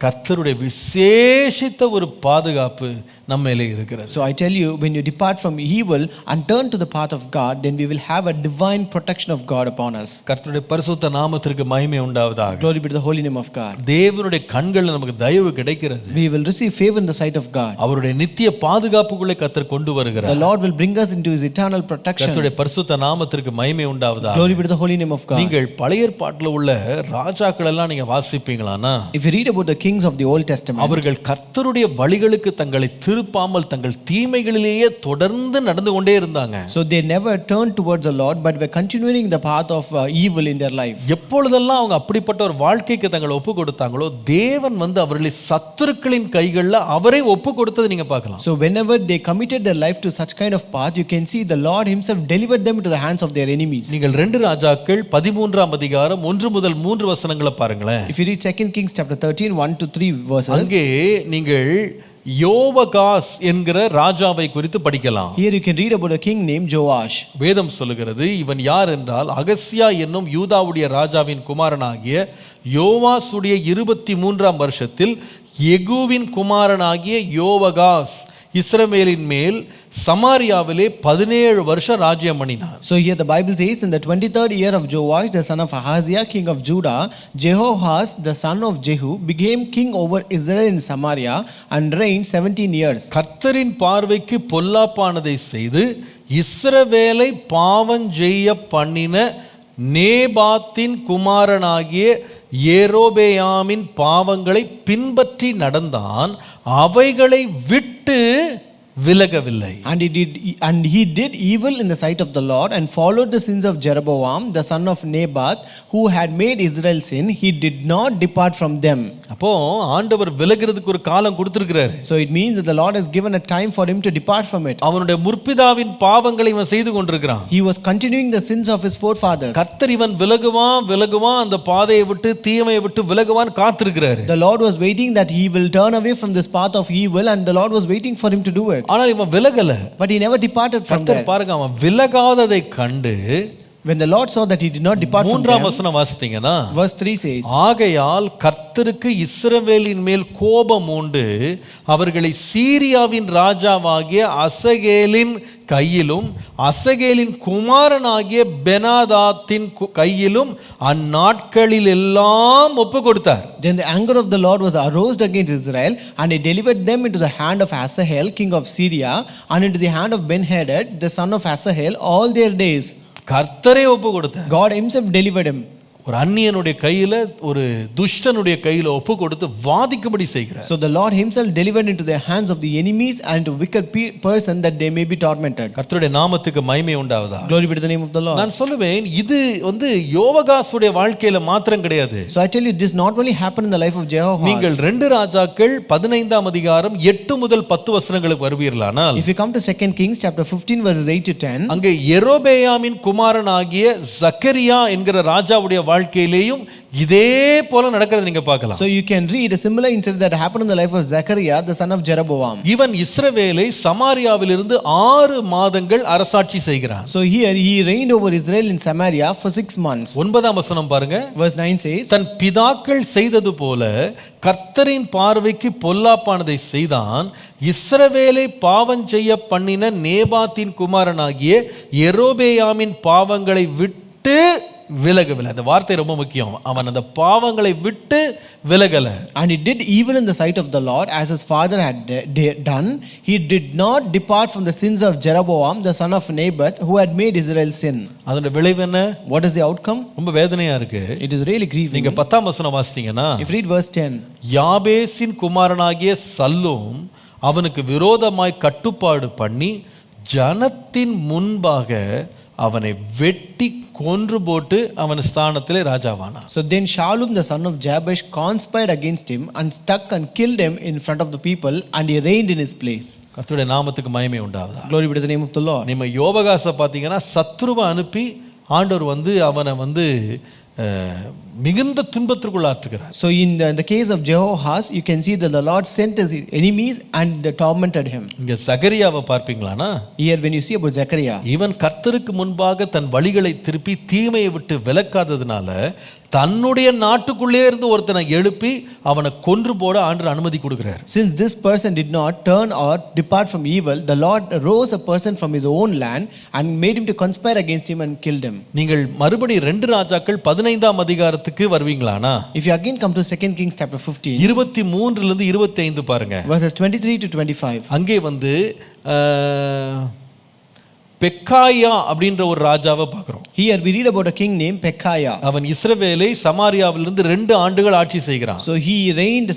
கர்த்தருடைய விசேஷித்த ஒரு பாதுகாப்பு நம்ம மேலே இருக்கிறது.
So I tell you, when you depart from evil and turn to the path of God, then we will have a divine protection of God upon us.
கர்த்தருடைய பரிசுத்த நாமத்திற்கு மகிமை உண்டாவதாக.
Glory be to the holy name of God.
தேவனுடைய கண்களில் நமக்கு தயவு கிடைக்கிறது.
We will receive favor in the sight of God.
அவருடைய நித்திய பாதுகாப்புக்குள்ளே கர்த்தர் கொண்டு வருகிறார்.
The Lord will bring us into his eternal protection.
கர்த்தருடைய பரிசுத்த நாமத்திற்கு மகிமை உண்டாவதாக.
Glory be to the holy name of God.
நீங்கள் பழைய ஏற்பாட்டில் உள்ள ராஜாக்கள் எல்லாம் நீங்க வாசிப்பீங்களானா,
if you read about the kings of the Old Testament,
அவர்கள் கர்த்தருடைய வழிகளுக்கு தங்களை திருப்பாமல் தங்கள் தீமைகளிலேயே தொடர்ந்து நடந்து கொண்டே இருந்தாங்க.
so they never turned towards the Lord but were continuing the path of evil in their life.
எப்பொழுதெல்லாம் அவங்க அப்படிப்பட்ட ஒரு வாழ்க்கைக்கு தங்களை ஒப்பு கொடுத்தாங்களோ, தேவன் வந்து அவர்களை சத்துருக்களின் கைகளில் அவரை ஒப்பு கொடுத்ததை நீங்க பார்க்கலாம்.
so whenever they committed their life to such kind of path, you can see the Lord himself delivered them into the hands of their enemies.
நீங்கள் 2 ராஜாக்கள் 13ஆம் அதிகாரம் 1 முதல் 3 வசனங்களை பாருங்களேன்.
if you read 2 Kings chapter 13 1 to 3 verses,
அங்கே நீங்கள் யோவகாஸ் என்கிற ராஜாவை குறித்து படிக்கலாம்.
here you can read about a king named Joash.
வேதம் சொல்லுகிறது, இவன் யார் என்றால் அகசியா என்னும் யூதாவுடைய ராஜாவின் குமாரனாகிய யோவாசுடைய 23ஆம் வருஷத்தில் யெகூவின் குமாரனாகிய யோவகாஸ் இஸ்ரவேலின் மேல் சமாரியாவிலே 17 வருஷம் ராஜ்யம் பண்ணினார்.
So here the Bible says, in the 23rd year of Joash the son of Ahaziah king of Judah, Jehoahaz the son of Jehu became king over Israel in Samaria and reigned 17 years.
கர்த்தரின் பார்வைக்கு பொல்லாப்பானதை செய்து இஸ்ரவேலை பாவஞ்செய்ய பண்ணின நேபாத்தின் குமாரனாகிய யெரொபெயாமின் பாவங்களை பின்பற்றி நடந்தான். அவைகளை விட்டு விலகவில்லை.
And he did evil in the sight of the Lord and followed the sins of Jeroboam the son of Nebat, who had made Israel sin. He did not depart from them.
அப்போ ஆண்டவர் விலகிறதுக்கு ஒரு காலம் கொடுத்திருக்கிறாரு.
So it means that the Lord has given a time for him to depart from it.
அவனுடைய முற்பிதாவின் பாவங்களை இவன் செய்து கொண்டிருக்கிறான்.
He was continuing the sins of his forefathers.
கர்த்தர் இவன் விலகுவான் அந்த பாதையை விட்டு தீமையை விட்டு விலகுவான் காத்திருக்கிறாரு.
The Lord was waiting that he will turn away from this path of evil, and the Lord was waiting for him to do it.
ஆனால் இவன் விலகல.
But he never departed from there.
கர்த்தர் பாருங்க, அவன் விலகாததை கண்டு
when the Lord saw that he did not depart from them,
மூன்றாம் வசனம் வாசித்தீங்கன்னா
verse 3 says,
ஆகையால் கர்த்தருக்கு இஸ்ரவேலின் மேல் கோபம் உண்டு, அவர்களை சீரியாவின் ராஜாவாகிய அசகேலின் கையிலும் அசகேலின் குமாரனாகிய பெனாதாத்தின் கையிலும் அந்நாட்களில் எல்லாம் ஒப்பு கொடுத்தார்.
Then the anger of the Lord was aroused against Israel, and he delivered them into the hand of Asahel king of Syria, and into the hand of Ben-Hadad the son of Asahel all their days.
கர்த்தரே ஒப்பு கொடுத்தார்.
God himself delivered him.
ஒரு அந்நியனுடைய கையில ஒரு துஷ்டனுடைய கையில ஒப்பு கொடுத்து வாதிக்கும்படி செய்கிறார்.
So the Lord himself delivered into the hands of the enemies and to wicked person that they may be tormented.
கர்த்தருடைய நாமத்துக்கு மகிமை உண்டாவதாக.
Glory be to the name of the Lord.
நான் சொல்லுவேன், இது யோவாகாசுடைய வாழ்க்கையில மாத்திரம் கிடையாது.
So I tell you, this not only happened in the life of Jehoahaz.
நீங்கள் 2 ராஜாக்கள் 15ஆம் அதிகாரம் 8 முதல் 10 வசனங்களுக்கு வருவீர்களானால்,
if you come to 2 Kings chapter 15 verses 8 to 10,
அங்கே யெரொபெயாமின் குமாரனாகிய சக்கரியா என்கிற ராஜாவுடைய வாழ்க்கையிலேயும் இதே போல நடக்கிறது நீங்க பார்க்கலாம்.
So you can read a similar incident that happened in the life of Zechariah the son of Jeroboam.
இவன் இஸ்ரவேலை சமாரியாவிலிருந்து 6 மாதங்கள் அரசாட்சி செய்கிறான்.
So here he reigned over Israel in Samaria for 6 months.
9ஆம் வசனம் பாருங்க.
Verse 9 says,
தன் பிதாக்கள் செய்தது போல கர்த்தரின் பார்வைக்கு பொல்லாப்பானதை செய்தான், இஸ்ரவேலை பாவம் செய்ய பண்ணின நேபாத்தின் குமாரனாகிய யெரொபெயாமின் பாவங்களை விட்டு விலகவில்லை. அந்த வார்த்தை ரொம்ப முக்கியம். அவன் அந்த பாவங்களை விட்டு விலகல.
and he did evil in the sight of the Lord as his father had done. He did not depart from the sins of Jeroboam the son of Nebat, who had made Israel sin.
அதோட விளைவு என்ன?
What is the outcome?
ரொம்ப வேதனையா இருக்கு.
It is really grieving.
நீங்க 10ஆம் வசனம் வாசித்தீங்கன்னா,
if read verse 10,
யாபேசின் குமாரனாகிய சல்லூம் அவனுக்கு விரோதமாய் கட்டுப்பாடு பண்ணி ஜனத்தின் முன்பாக அவனை வெட்டி கொன்று போட்டு அவன் ஸ்தானத்திலே ராஜாவானான்.
So then Shallum the son of Jabesh conspired against him and struck and killed him in front of the people, and he reigned in his place.
கர்த்தருடைய நாமத்துக்கு மகிமை உண்டாவதாக.
Glory be to the name of the Lord.
நம்ம யோவாகாசை பார்த்தீங்கன்னா சத்ருவை அனுப்பி ஆண்டவர் அவனை மிகுந்த துன்பத்திற்குள்ளாற்றுகிறார்.
So in the case of Jehoahaz, you can see that the Lord sent his enemies and they tormented him.
இங்க சகரியாவை பார்ப்பீங்களானா,
Here when you see about Zechariah,
இவன் கர்த்தருக்கு முன்பாக தன் வழிகளை திருப்பி தீமையை விட்டு விலக்காததுனால தன்னுடைய நாட்டுக்குள்ளே இருந்து ஒருத்தனை எழுப்பி அவனை கொன்று போட ஆண்டவர் அனுமதி கொடுக்கிறார்.
since this person did not turn or depart from evil, the Lord rose a person from his own land and made him to conspire against him and killed him.
நீங்கள் மறுபடி 2 ராஜாக்கள் 15ஆம் அதிகாரத்துக்கு வருவீங்களானா,
If you again come to 2 Kings chapter 15,
23 இருந்து 25 பாருங்க.
verses 23 to 25,
அங்கே பெக்காயா அப்படின்ற ஒரு ராஜாவை பார்க்கிறோம்.
here we read about a king named Pekahiah.
அவன் இஸ்ரவேலை சமாரியாவிலிருந்து 2 ஆண்டுகள் ஆட்சி செய்கிறான்.
So he reigned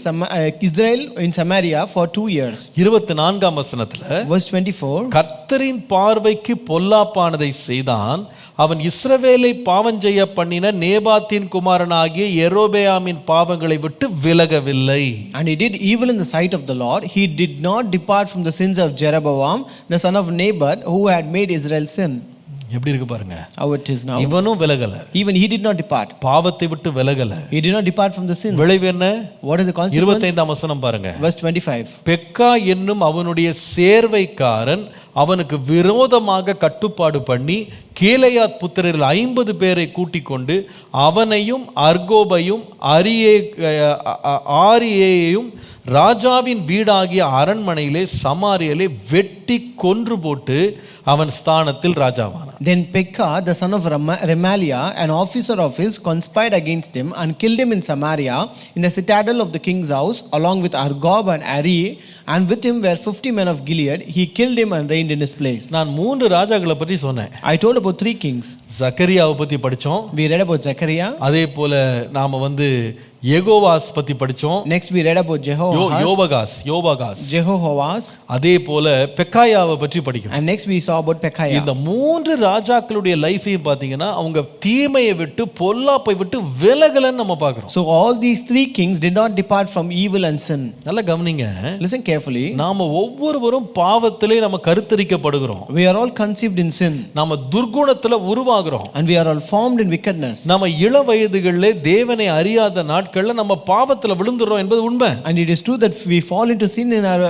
Israel in Samaria for 2 years.
24ஆம் வசனத்துல,
verse 24,
கர்த்தரின் பார்வைக்கு பொல்லாப்பானதை செய்தான், அவன் இஸ்ரவேலை பாவம் செய்ய பண்ணின நேபாத்தின் குமாரனாகிய யெரொபெயாமின் பாவங்களை விட்டு விலகவில்லை.
and he did evil in the sight of the Lord. He did not depart from the sins of Jeroboam the son of Nebat, who had made Israel sin.
எப்படி இருக்கு பாருங்க.
How it is now.
இவனும் விலகல.
Even he did not depart.
பாவத்தை விட்டு விலகல.
He did not depart from the sins.
விளைவு என்ன?
What is the consequence?
25ஆம் வசனம் பாருங்க.
Verse 25.
பெக்கா என்னும் அவனுடைய சேர்வைக்காரன் அவனுக்கு விரோதமாக கட்டுப்பாடு பண்ணி கீலேயாத் புத்திரரில் 50 பேரை கூட்டிக் கொண்டு அவனையும் அர்கோபையும் ஆரியேயையும் ராஜாவின் வீடாகிய அரண்மனையிலே சமாரியிலே வெட்டி கொன்று போட்டு அவன் ஸ்தானத்தில் ராஜாவானான்.
Then Pekah the son of Remaliah, an officer of his, conspired against him and killed him in Samaria in the citadel of the king's house, along with Argob and Ari, and with him were 50 men of Gilead. He killed him and reigned in his place.
நான் 3 ராஜாக்களை பற்றி சொன்னேன்.
I told about 3 kings.
சக்கரியாவை பற்றி படிச்சோம்.
We read about Zechariah.
அதே போல நாம யெகோவாஸ் பத்தி படிச்சோம்.
Next we read about
யோவாகாஸ்.
Jehoahaz.
அதே போல பெக்காயாவை பற்றி படிக்கணும்.
And next we saw about Pekahiah.
இந்த மூன்று ராஜாக்களுடைய லைஃபையும் பாத்தீங்கன்னா அவங்க தீமையை விட்டு பொல்லாப்பை விட்டு விலகலன்னு நம்ம பார்க்கிறோம்.
So all these three kings did not depart from evil and sin.
நல்லா கவனிங்க.
Listen carefully.
நாம ஒவ்வொருவரும் பாவத்திலே நம்ம கருத்தரிக்கப்படுகிறோம்.
We are all conceived in sin.
நாம துர்குணத்துல உருவாகிறோம்.
And we are all formed in wickedness.
நம்ம இள வயதுகளிலே தேவனை அறியாத நாட்கள்ல நம்ம பாவத்துல விழுந்துறோம் என்பது உண்மை.
And it is true that we fall into sin in our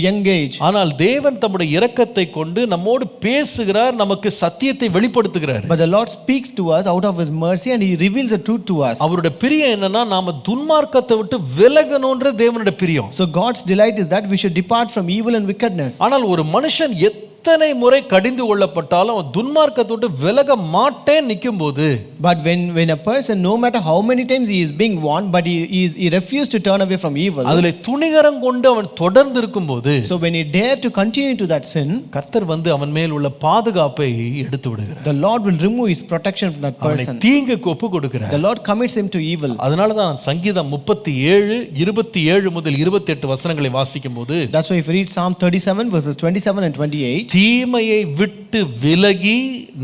young age.
ஆனால் தேவன் தம்முடைய இரக்கத்தை கொண்டு நம்மோடு பேசுகிறார், நமக்கு சத்தியத்தை வெளிப்படுத்துகிறார்.
But the Lord speaks to us out of his mercy and he reveals the truth to us.
அவருடைய பிரியம் என்னன்னா நாம துன்மார்க்கத்தை விட்டு விலகணும்ன்ற தேவனுடைய பிரியம்.
So God's delight is that we should depart from evil and wickedness.
ஆனால் ஒரு மனுஷன் எத்தனை முறை கடிந்து கொள்ளப்பட்டாலும் அவன் துன்மார்க்கத்தை விட்டு விலக மாட்டேன் நிக்கும்போது,
but when a person, no matter how many times he is being warned, but he refused to turn away from evil,
அதிலே துணிகரம் கொண்டு அவன் தொடர்ந்து இருக்கும்போது,
so when he dare to continue to that sin,
கர்த்தர் வந்து அவன் மேல் உள்ள பாதுகாப்பை எடுத்து விடுகிறார்.
the Lord will remove his protection from that person.
அவனை தீங்குக்கு ஒப்பு கொடுக்கிறார்.
The Lord commits him to evil.
அதனால தான் சங்கீதம் 37:27 முதல் 28 வசனங்களை வாசிக்கும்போது,
that's why if you read Psalm 37 verses 27 and 28,
தீமையை விட்டு விலகி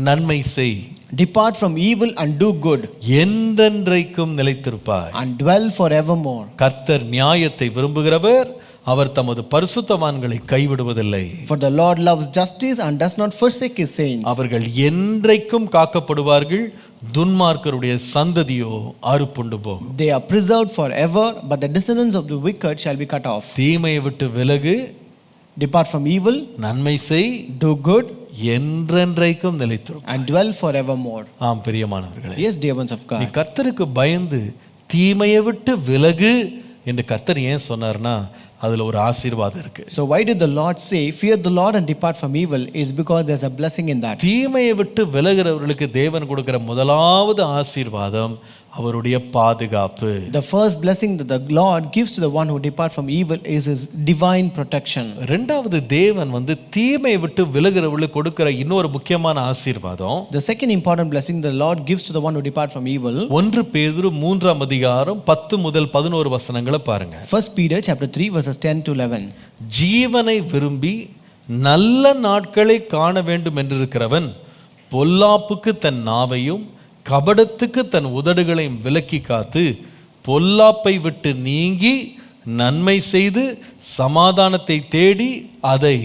நன்மை செய்,
depart from evil and do good,
என்றென்றைக்கும் நிலைத்திருப்பாய்,
and dwell forevermore.
கர்த்தர் நியாயத்தை விரும்புகிறவர், அவர் தமது பரிசுத்தவான்களை கைவிடுவதில்லை.
For the Lord loves justice and does not forsake his saints.
அவர்கள் என்றைக்கும் காக்கப்படுவார்கள், துன்மார்க்கருடைய சந்ததியோ அறுப்புண்டு போகும்.
They are preserved forever, but the descendants of the wicked shall be cut off.
தீமையை விட்டு விலகு,
depart from evil,
நன்மை செய்,
do good,
என்றென்றைக்கும் நிலைத்திருப்பாய்,
and dwell forevermore.
ஆம் பிரியமானவர்களே,
Yes, dear ones of
நீ
God.
கர்த்தருக்கு பயந்து தீமையை விட்டு விலகு என்று கர்த்தர் ஏன் சொன்னார்னா அதுல ஒரு ஆசீர்வாதம் இருக்கு.
So why did the Lord say fear the Lord and depart from evil? Is because there's a blessing in that.
தீமையை விட்டு விலகிறவர்களுக்கு தேவன் கொடுக்கிற முதலாவது ஆசீர்வாதம் அவருடைய பாதுகாப்பு.
The first blessing that the Lord gives to the one who depart from evil is his divine protection.
இரண்டாவது தேவன் வந்து தீமையை விட்டு விலகிறவர்களுக்கு கொடுக்கிற இன்னொரு முக்கியமான ஆசீர்வாதம்,
The second important blessing the Lord gives to the one who depart from evil.
1 பேதுரு 3:10 முதல் 11 வசனங்களை பாருங்க.
1 Peter chapter 3 verses 10 to 11.
ஜீவனை விரும்பி நல்ல நாட்களை காண வேண்டும் என்றிருக்கிறவன் பொல்லாப்புக்கு தன் நாவையும் கபடத்துக்கு தன் உதடுகளையும் விலக்கி காத்து பொல்லாப்பை விட்டு நீங்கி நன்மை செய்து சமாதானத்தை தேடி அதை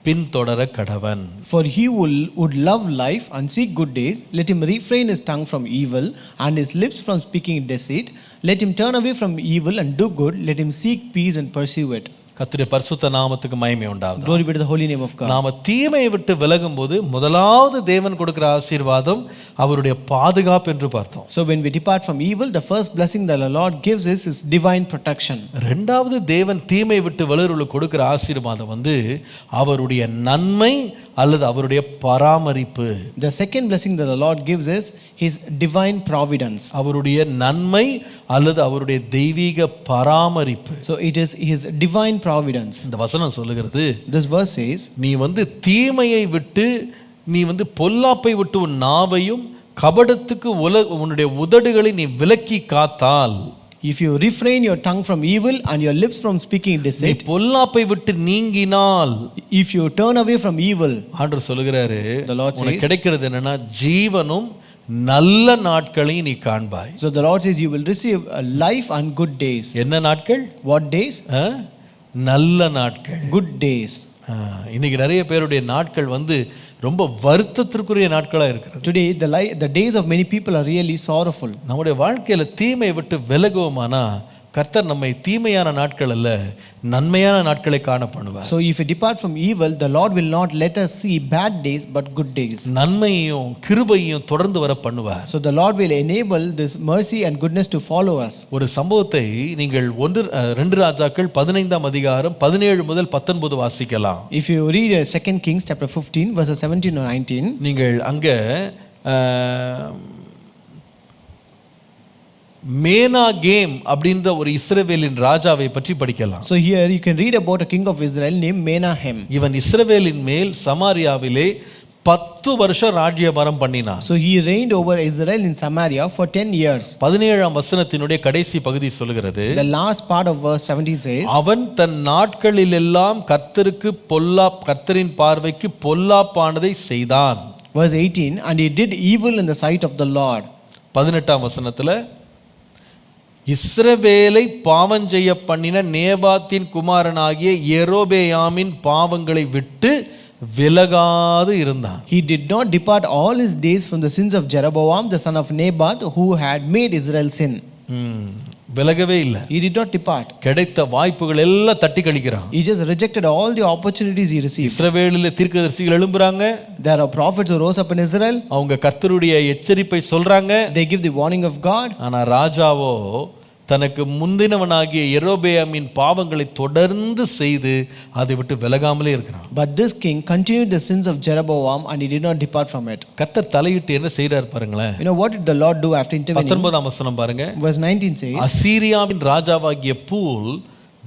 பின்தொடர கடவன்.
For he would love life and seek good days, let him refrain his tongue from evil and his lips from speaking deceit. Let him turn away from evil and do good. Let him seek peace and pursue it.
கர்த்தருடைய பரிசுத்த நாமத்துக்கு மகிமை உண்டாவதாக.
Glory be to the holy name of God.
நாம தீமையை விட்டு விலகும் போது முதலாவது தேவன் கொடுக்கிற ஆசீர்வாதம் அவருடைய பாதுகாப்பு என்று பார்த்தோம்.
So when we depart from evil, the first blessing that the Lord gives is his divine protection.
இரண்டாவது தேவன் தீமையை விட்டு விலகுறவர்களுக்கு கொடுக்கிற ஆசீர்வாதம் வந்து அவருடைய நன்மை அல்லது அவருடைய பராமரிப்பு.
The second blessing that the Lord gives is his divine providence.
அவருடைய நன்மை அல்லது அவருடைய தெய்வீக பராமரிப்பு.
So it is his divine providence.
இந்த வசனம் சொல்லுகிறது,
This verse says,
நீ வந்து தீமையை விட்டு நீ வந்து பொல்லாப்பை விட்டு உன் நாவையும் கபடத்துக்கு உன்னுடைய உதடுகளை நீ விலக்கி காத்தால்,
if you refrain your tongue from evil and your lips from speaking
நீ
deceit,
பொல்லாப்பை விட்டு நீங்கினால்,
if you turn away from evil,
ஆண்டவர் சொல்லுகிறாரு,
the Lord
உனக்கு
says,
கிடைக்கிறது என்னன்னா ஜீவனும் நல்ல நாட்களையும் நீ காண்பாய்.
so the Lord says you will receive a life and good days.
என்ன நாட்கள்?
What days?
நல்ல நாட்கள்,
Good days.
இன்னைக்கு நிறைய பேருடைய நாட்கள் வந்து ரொம்ப வருத்தத்திற்குரிய நாட்களா இருக்கிறது.
Today the days of many people are really sorrowful.
நம்முடைய வாழ்க்கையில தீமையை விட்டு விலகுவோமானா கர்த்தர் நம்மை தீமையான நாட்கள் அல்ல நன்மையான நாட்களை காண பண்ணுவார்.
So if we depart from evil, the Lord will not let us see bad days but good days.
நன்மையையும் கிருபையையும் தொடர்ந்து வர பண்ணுவார்.
So the Lord will enable this mercy and goodness to follow us.
ஒரு சம்பவத்தை நீங்கள் 2 ராஜாக்கள் 15:17 முதல் 19 வாசிக்கலாம்.
If you read 2 Kings chapter 15 verses 17 or 19,
நீங்கள் அங்க மேனாகேம் அப்படின்ற ஒரு இஸ்ரவேலின் ராஜாவை பற்றி படிக்கலாம்.
So here you can read about a king of Israel named Menahem.
இவன் இஸ்ரவேலின் மேல் சமாரியாவிலே 10 வருஷம் ராஜ்யபாரம் பண்ணினான்.
So he reigned over Israel in Samaria for 10 years.
17ஆம் வசனத்தினுடைய கடைசி பகுதி சொல்கிறது,
The last part of verse 17 says,
அவன் தன் நாட்களில் எல்லாம் கர்த்தரின் பார்வைக்கு பொல்லாப்பானதை செய்தான்.
verse 18, and he did evil in the sight of the Lord.
18ஆம் வசனத்துல, இஸ்ரவேலை பாவம் செய்ய பண்ணின நேபாத்தின் குமாரனாகிய யெரொபெயாமின் பாவங்களை விட்டு விலகாது இருந்தான்.
He did not depart all his days from the sins of Jeroboam the son of Nebat, who had made Israel sin.
விலகவே இல்லை.
He did not depart.
கிடைத்த வாய்ப்புகள் எல்லாம் தட்டி கழிக்கிறான்.
He just rejected all the opportunities he received.
இஸ்ரவேலில் தீர்க்கதரிசிகள் எழும்புறாங்க.
There are prophets who rose up in Israel.
அவங்க கர்த்தருடைய எச்சரிப்பை சொல்றாங்க.
They give the warning of God.
ஆனா ராஜாவோ தனக்கு முந்தினவனாகிய யெரொபெயாமின் பாவங்களை தொடர்ந்து செய்து அதை விட்டு விலகாமலே இருக்கிறான்.
But this king continued the sins of Jeroboam and he did not depart from it.
கர்த்தர் தலையிட்டு என்ன செய்றார் பாருங்களேன்.
You know what did the Lord do after intervening?
19ஆம் வசனம் பாருங்க.
Verse 19 says,
அசீரியாவின் ராஜாவாகிய பூல்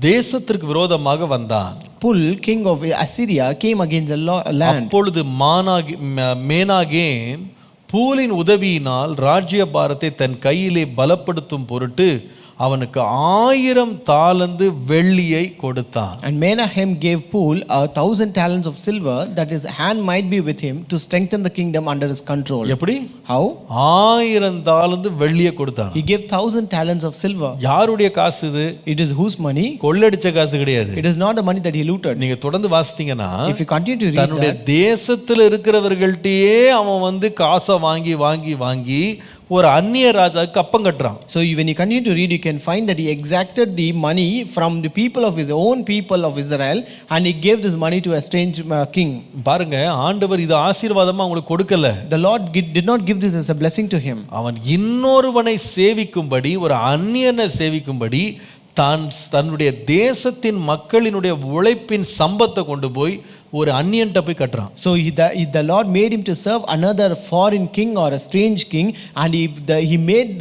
தேசத்திற்கு விரோதமாக வந்தான்.
Pul, king of Assyria, came against the land.
அப்பொழுது மேனாகேம் பூலின் உதவியினால் ராஜ்யபாரத்தை தன் கையிலே பலப்படுத்தும் பொருட்டு அவனுக்கு 1000 தாலந்து வெள்ளியை கொடுத்தான்.
And Menahem gave Pul 1,000 talents of silver, that his hand might be with him to strengthen the kingdom under his control.
எப்படி?
How?
1000 தாலந்து வெள்ளியை கொடுத்தான்.
He gave 1,000 talents of silver.
யாருடைய காசு இது?
It is whose money?
கொள்ளடிச்ச காசு கிடையாது.
It is not the money that he looted.
நீங்க தொடர்ந்து வாசித்தீங்கன்னா,
If you continue to read
தன்னுடைய
that,
தேசத்துல இருக்கிறவர்கள்ட்டயே அவன் காசை வாங்கி வாங்கி வாங்கி ஒரு அந்நிய ராஜாவுக்கு அப்பம் கட்டுறான்.
so when you continue to read, you can find that he exacted the money from the people of his own people of Israel and he gave this money to a strange king.
பாருங்க, ஆண்டவர் இது ஆசீர்வாதமா அவங்களுக்கு கொடுக்கல.
The Lord did not give this as a blessing to him.
அவன் இன்னொருவனை சேவிக்கும்படி, ஒரு அந்நியனை சேவிக்கும்படி தன்னுடைய தேசத்தின் மக்களினுடைய உழைப்பின் சம்பத்தை கொண்டு போய் ஒரு அந்நியன்ட்ட போய் கட்டுறான்.
So the Lord made him to serve another foreign king or a strange king, and he made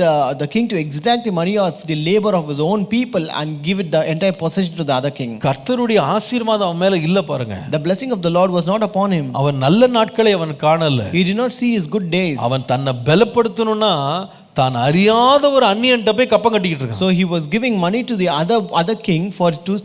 the king to exact the money of the labor of his own people and give it the entire possession to the other king.
கர்த்தருடைய ஆசீர்வாதம் அவன் மேல இல்ல பாருங்க.
The blessing of the Lord was not upon him.
அவன் நல்ல நாட்களை அவன் காணல.
He did not see his good days.
அவன் தன்னை பலப்படுத்தணும்னா தான் அறியாத ஒரு அந்நியன்ட்ட போய் கப்பம் கட்டிக்கிட்டு இருக்கான்.
So he was giving money to the other king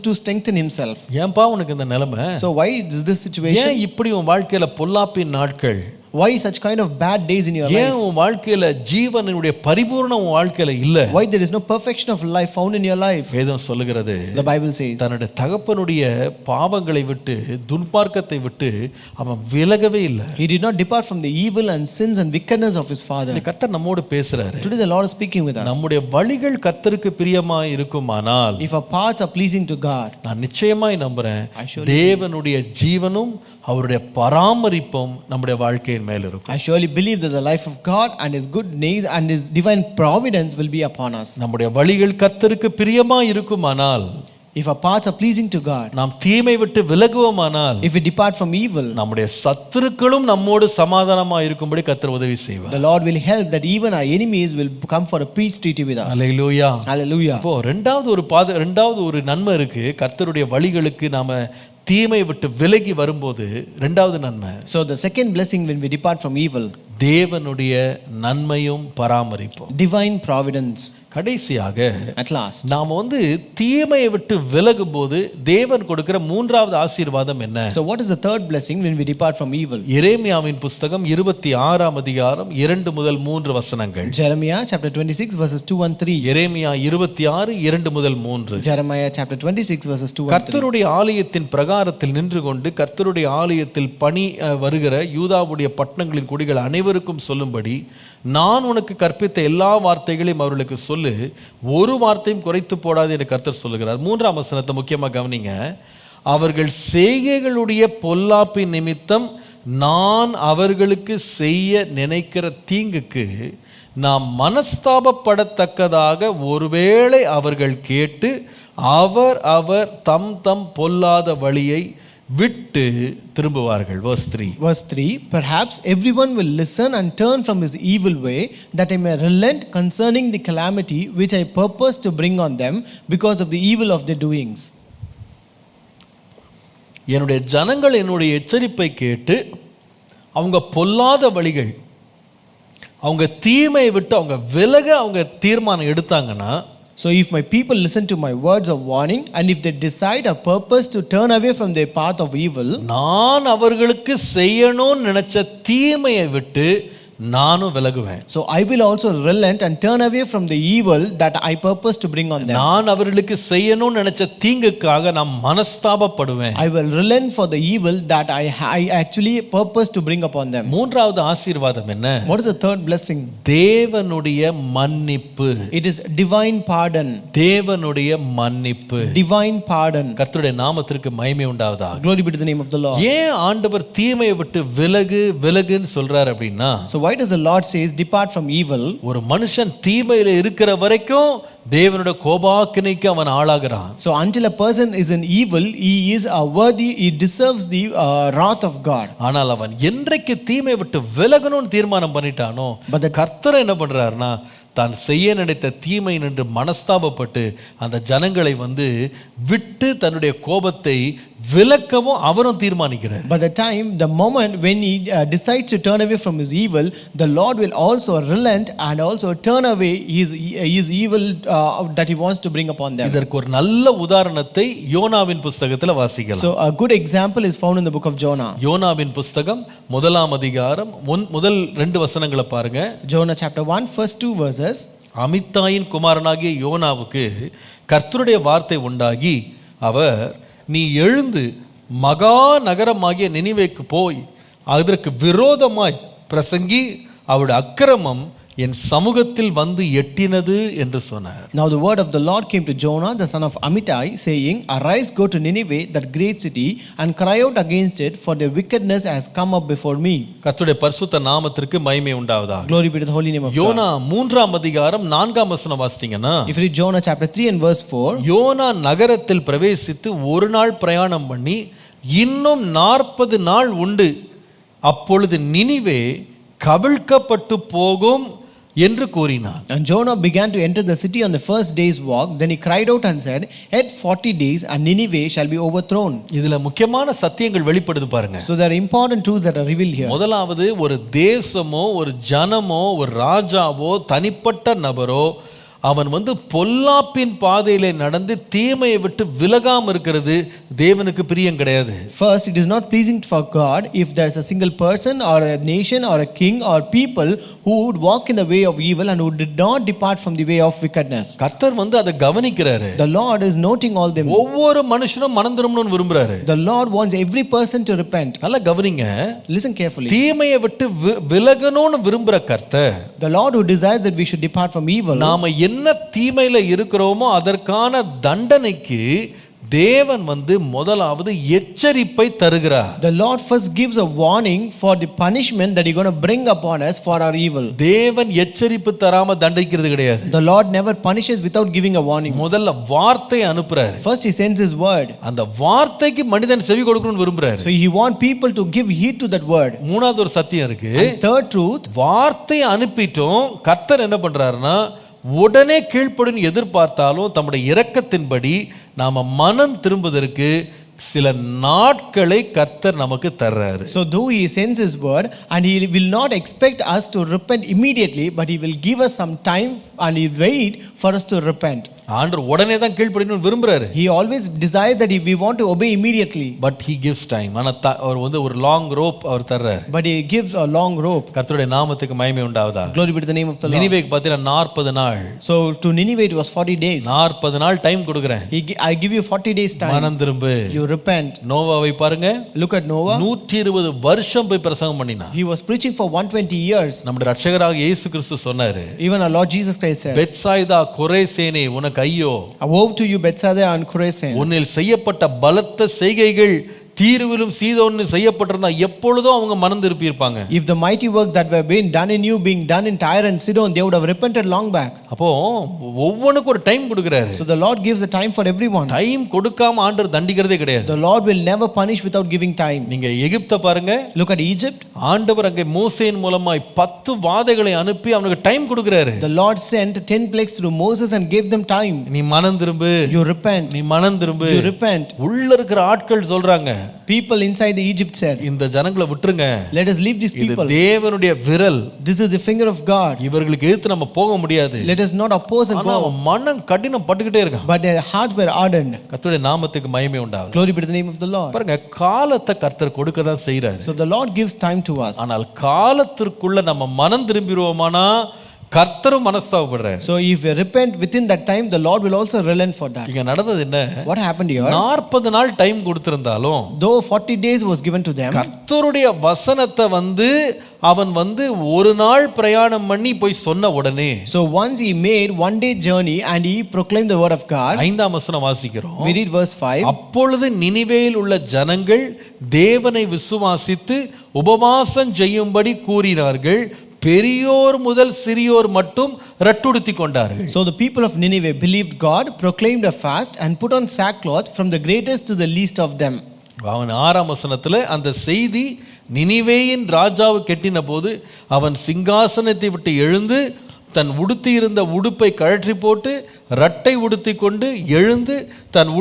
to strengthen himself.
ஏன்பா உனக்கு இந்த நிலைமை?
So why is this situation?
ஏன் இப்படி உன் வாழ்க்கையில பொல்லாப்பின் நாட்கள்?
Why such kind of bad days in your life?
ஏன் உன் வாழ்க்கையில ஜீவனுடைய பரிபூரணம் உன் வாழ்க்கையில இல்ல?
Why there is no perfection of life found in your life?
வேதம் சொல்லுகிறது,
The Bible says,
தன்னுடைய தகப்பனுடைய பாவங்களை விட்டு, துன்மார்க்கத்தை விட்டு அவன் விலகவே இல்லை.
he did not depart from the evil and sins and wickedness of his father.
கர்த்தர் நம்மோடு பேசுறாரு.
Today the Lord is speaking with us.
நம்முடைய வழிகள் கர்த்தருக்கு பிரியமாய் இருக்குமானால்,
If our paths are pleasing to God,
நான் நிச்சயமாய் நம்புறேன் தேவனுடைய ஜீவனும் அவருடைய பராமரிப்பும் நம்முடைய வாழ்க்கையின் மேல் இருக்கும்.
I surely believe that the life of God and his good days and his divine providence will be upon us.
நம்முடைய வழிகள் கர்த்தருக்கு பிரியமாய் இருக்குமானால்,
If our paths are pleasing to God,
நாம் தீமை விட்டு விலகுவோமானால்,
if we depart from evil,
நம்முடைய சத்துருக்களும் நம்மோடு சமாதானமாய் இருக்கும்படி கர்த்தர் உதவி செய்வார்.
the Lord will help that even our enemies will come for a peace treaty with us.
Hallelujah.
Hallelujah.
அப்போ ரெண்டாவது ஒரு நன்மை இருக்கு. கர்த்தருடைய வழிகளுக்கு நாம தீமை விட்டு விலகி வரும்போது ரெண்டாவது நன்மை.
So the second blessing when we depart from evil,
தேவனுடைய நன்மையும் பராமரிப்பும்,
divine providence.
கடைசியாக
At last,
நாம தீமையை விட்டு விலகும் போது தேவன் கொடுக்கிற மூன்றாவது ஆசீர்வாதம் என்ன?
so what is the third blessing when we depart from evil?
எரேமியாவின் புஸ்தகம் 26ஆம் அதிகாரம் 2 முதல் 3 வசனங்கள்.
Jeremiah chapter 26 verses 2 and 3.
எரேமியா 26 2 முதல் 3.
Jeremiah chapter 26 verses 2 and 3.
கர்த்தருடைய ஆலயத்தின் பிரகாரத்தில் நின்று கொண்டு கர்த்தருடைய ஆலயத்தில் பணி வருகிற யூதாவுடைய பட்டணங்களின் குடிகள் அனைவருக்கும் சொல்லும்படி நான் உனக்கு கற்பித்த எல்லா வார்த்தைகளையும் அவர்களுக்கு சொல்லு, ஒரு வார்த்தையும் குறைத்து போடாது என்று கர்த்தர் சொல்லுகிறார். 3ஆம் வசனத்தை முக்கியமாக கவனிங்க. அவர்கள் செய்கைகளுடைய பொல்லாப்பின் நிமித்தம் நான் அவர்களுக்கு செய்ய நினைக்கிற தீங்குக்கு நாம் மனஸ்தாபப்படத்தக்கதாக ஒருவேளை அவர்கள் கேட்டு அவர் தம் பொல்லாத வழியை விட்டு திரும்புவார்கள். Verse 3,
perhaps everyone will listen and turn from his evil way, that I may relent concerning the calamity which I purpose to bring on them because of the evil of their doings.
என்னுடைய ஜனங்கள் என்னுடைய எச்சரிப்பை கேட்டு அவங்க பொல்லாத வழிகள், அவங்க தீமையை விட்டு அவங்க விலக அவங்க தீர்மானம் எடுத்தாங்கன்னா,
So if my people listen to my words of warning, and if they decide or purpose to turn away from their path of evil,
நான் அவர்களுக்கு செய்யணும்னு நினைச்ச தீமையை விட்டு நானும் விலகுவேன்.
so I will also relent and turn away from the evil that I purpose to bring on them.
நான் அவர்களுக்கு செய்யணும்னு நினைச்ச தீங்குக்காக நான் மனஸ்தாபப்படுவேன்.
I will relent for the evil that I actually purpose to bring upon them.
மூன்றாவது ஆசீர்வாதம் என்ன?
What is the third blessing?
தேவனுடைய மன்னிப்பு.
It is divine pardon.
தேவனுடைய மன்னிப்பு.
Divine pardon.
கர்த்தருடைய நாமத்திற்கு மகிமை உண்டாவதாக.
Glory be to the name of the Lord.
ஏன் ஆண்டவர் தீமையை விட்டு விலகுன்னு சொல்றார் அப்படின்னா,
So why does the Lord says depart from evil?
ஒரு மனுஷன் தீமையில இருக்கிற வரைக்கும் தேவனுடைய கோபாக்கினைக்கு அவன் ஆளாகிறான்.
So until a person is in evil, he is worthy, he deserves the wrath of God.
ஆனால் அவன் என்றைக்கு தீமையை விட்டு விலகணும்னு தீர்மானம் பண்ணிட்டானோ, கர்த்தர் என்ன பண்றாருன்னா, தான் செய்ய நினைத்த தீமை நின்று மனஸ்தாபப்பட்டு அந்த ஜனங்களை விட்டு தன்னுடைய கோபத்தை விலக்கவும் அவரும் தீர்மானிக்கிறார்.
By the moment when he decides to turn away from his evil, the Lord will also relent and also turn away his evil that he wants to bring upon them.
இதற்கு ஒரு நல்ல உதாரணத்தை யோனாவின் புத்தகத்தில் வாசிக்கலாம்.
So a good example is found in the book of Jonah.
யோனாவின் புத்தகம் 1ஆம் அதிகாரம் முதல் 2 வசனங்களை பாருங்க.
Jonah chapter 1 first 2 verses.
அமித்தாயின் குமாரனாகிய யோனாவுக்கு கர்த்தருடைய வார்த்தை உண்டாகி, அவர், நீ எழுந்து மகா நகரமாகிய நினிவேக்கு போய் அதற்கு விரோதமாய் பிரசங்கி அவருடைய அக்கிரமம் என் சமூகத்தில் எட்டினது என்று சொன்னார்.
Now the word of the Lord came to Jonah the son of Amittai, saying, Arise, go to Nineveh, that great city, and cry out against it, for their wickedness has come up before me.
கர்த்தருடைய பரிசுத்த நாமத்திற்கு மகிமை உண்டாவதாக.
Glory be to the holy name of God.
யோனா 3ஆம் அதிகாரம் 4ஆம் வசனம் வாசித்தீங்கன்னா,
If you read Jonah chapter 3 and verse 4,
யோனா நகரத்தில் பிரவேசித்து ஒரு நாள் பிரயாணம் பண்ணி இன்னும் 40 நாள் உண்டு, அப்பொழுது நினிவே கவிழ்க்கப்பட்டு போகும் என்று கூறினார்.
And Jonah began to enter the city on the first day's walk. Then he cried out and said, Yet 40 days and Nineveh shall be overthrown.
இதுல முக்கியமான சத்தியங்கள் வெளிப்படுது பாருங்க.
So there are important truths that are revealed here.
முதலாவது, ஒரு தேசமோ ஒரு ஜனமோ ஒரு ராஜாவோ தனிப்பட்ட நபரோ அவன் பொல்லாப்பின் பாதையிலே நடந்து தீமையை விட்டு விலகாம இருக்கிறது தேவனுக்கு பிரியம் கிடையாது.
First, it is not pleasing for God if there is a single person or a nation or a king or people who would walk in the way of evil and who did not depart from the way of wickedness.
கர்த்தர் அதை கவனிக்கிறாரு.
The Lord is noting all them.
ஒவ்வொரு மனுஷனும் மனம் திரும்பணும்னு விரும்புறாரு.
The Lord wants every person to repent.
நல்லா கவனிங்க.
Listen carefully.
தீமையை விட்டு விலகணும்னு விரும்புற கர்த்தர்,
the Lord who desires that we should depart from evil,
நாம என்ன தீமையில இருக்கிறோமோ அதற்கான தண்டனைக்கு தேவன் முதலாவது எச்சரிப்பை தருகிறார்.
The Lord first gives a warning for the punishment that He's going to bring upon us for our evil.
தேவன் எச்சரிப்பு தராம தண்டிக்கிறது கிடையாது.
The Lord never punishes without giving a warning.
முதல்ல வார்த்தை அனுப்புறார்.
First He sends His word.
அந்த வார்த்தைக்கு மனிதன் செவி கொடுக்கணும்னு விரும்புறார்.
So He wants people to give heed to that word.
மூணாவது ஒரு சத்தியம் இருக்கு.
And third truth,
வார்த்தை அனுப்பிட்டோம், கர்த்தர் என்ன பண்றாருன்னா உடனே கீழ்ப்படின்னு எதிர்பார்த்தாலும் தம்முடைய இரக்கத்தின்படி நாம மனம் திரும்புவதற்கு சில நாட்களை கர்த்தர் நமக்கு தர்றாரு.
So though He sends His word and He will not expect us to repent immediately, but He will give us some time and He wait for us to repent.
ஆண்டவர் உடனே தான் கீழ்ப்படின்னு விரும்புறாரு.
He always desires that we want to obey immediately.
But He gives time. ஆனா அவர் ஒரு long rope அவர் தர்றாரு.
But He gives a long rope.
கர்த்தருடைய நாமத்துக்கு மகிமை உண்டாவதாக.
Glory be to the name of the Lord.
நினிவேக்கு பார்த்தீங்கன்னா 40 நாள்.
So to Nineveh it was 40 days.
40 நாள் டைம் கொடுக்கிறேன்.
I give you 40 days time.
மனம் திரும்பு.
You repent.
நோவாவை பாருங்க.
Look at Noah.
120 வருஷம் போய் பிரசங்கம் பண்ணினான்.
He was preaching for 120 years.
நம்முடைய இரட்சகராகிய இயேசு கிறிஸ்து சொன்னாரு.
Even our Lord Jesus Christ said,
Bethsaida கொரேசேனே உனக்கு ஐயோ.
Woe to you Bethsaida and Chorazin.
உன்னில் செய்யப்பட்ட பலத்த செய்கைகள் தீருவிலும் சீதோனிலும் செய்யப்பட்டிருந்தா எப்பொழுதும் அவங்க மனம் திருப்பி இருப்பாங்க.
If the mighty works that were being done in you being done in Tyre and Sidon, they would have repented long back.
அப்போ ஒவ்வொன்றுக்கும் ஒரு டைம் கொடுக்கிறாரு.
So the Lord gives a time for everyone.
Time கொடுக்காம ஆண்டவர் தண்டிக்கிறதே கிடையாது.
The Lord will never punish without giving time.
நீங்க எகிப்தை பாருங்க.
Look at Egypt.
ஆண்டவர் அங்கே மோசேயின் மூலமாய் 10 வாதைகளை அனுப்பி அவனுக்கு டைம் கொடுக்கிறாரு.
The Lord sent 10 plagues through Moses and gave them time.
நீ மனம் திரும்பு.
You repent.
நீ மனம் திரும்பு.
You repent.
உள்ள இருக்கிற ஆட்கள் சொல்றாங்க.
People inside the Egypt said,
இந்த ஜனங்களை விட்டுருங்க,
let us leave these
இது
people.
தேவனுடைய விரல்,
This is the finger of God.
இவர்களுக்கு எதிர்த்து நம்ம போக முடியாது.
Let us not oppose and
ஆனா
go.
அவன் மனம் கடினம் பட்டுக்கிட்டே இருக்கான்.
But their hearts were hardened.
கர்த்தருடைய நாமத்துக்கு மகிமை உண்டாகும்.
Glory be to the name of the Lord.
பாருங்க, காலத்தை கர்த்தர் கொடுக்க தான் செய்றாரு.
So the Lord gives time to us.
ஆனால் காலத்திற்குள்ள நம்ம மனம் திரும்பிடுவோமானா கர்த்தரும் மனஸ்தாபப்படுறாரு.
So if we repent within that time, the Lord will also relent for that.
இங்க நடந்தது என்ன?
What happened here?
40 நாள் time கொடுத்திருந்தாலும்
Though 40 days was given to them,
கர்த்தருடைய வசனத்தை அவன் ஒரு நாள் பிரயாணம் பண்ணி போய் சொன்ன உடனே,
so once he made one day journey and he proclaimed the word of God,
5ஆம் வசனம் வாசிக்கிறோம்.
we read verse 5.
அப்பொழுது நினிவேயில் உள்ள ஜனங்கள் தேவனை விசுவாசித்து உபவாசம் செய்யும்படி கூறினார்கள், பெரியோர் முதல் சிறியோர் மட்டும் ரட்டுடுத்தி கொண்டார்கள்.
So the people of Nineveh believed God, proclaimed a fast and put on sackcloth from the greatest to the least of them.
அவன் 6ஆம் வசனத்துல அந்த செய்தி நினிவேயின் ராஜாவு கெட்டின போது அவன் சிங்காசனத்தை விட்டு எழுந்து தன் உடுத்தி இருந்த உடுப்பை கழற்றி போட்டு ரட்டை உடுத்தி கொண்டு எழுந்து தன்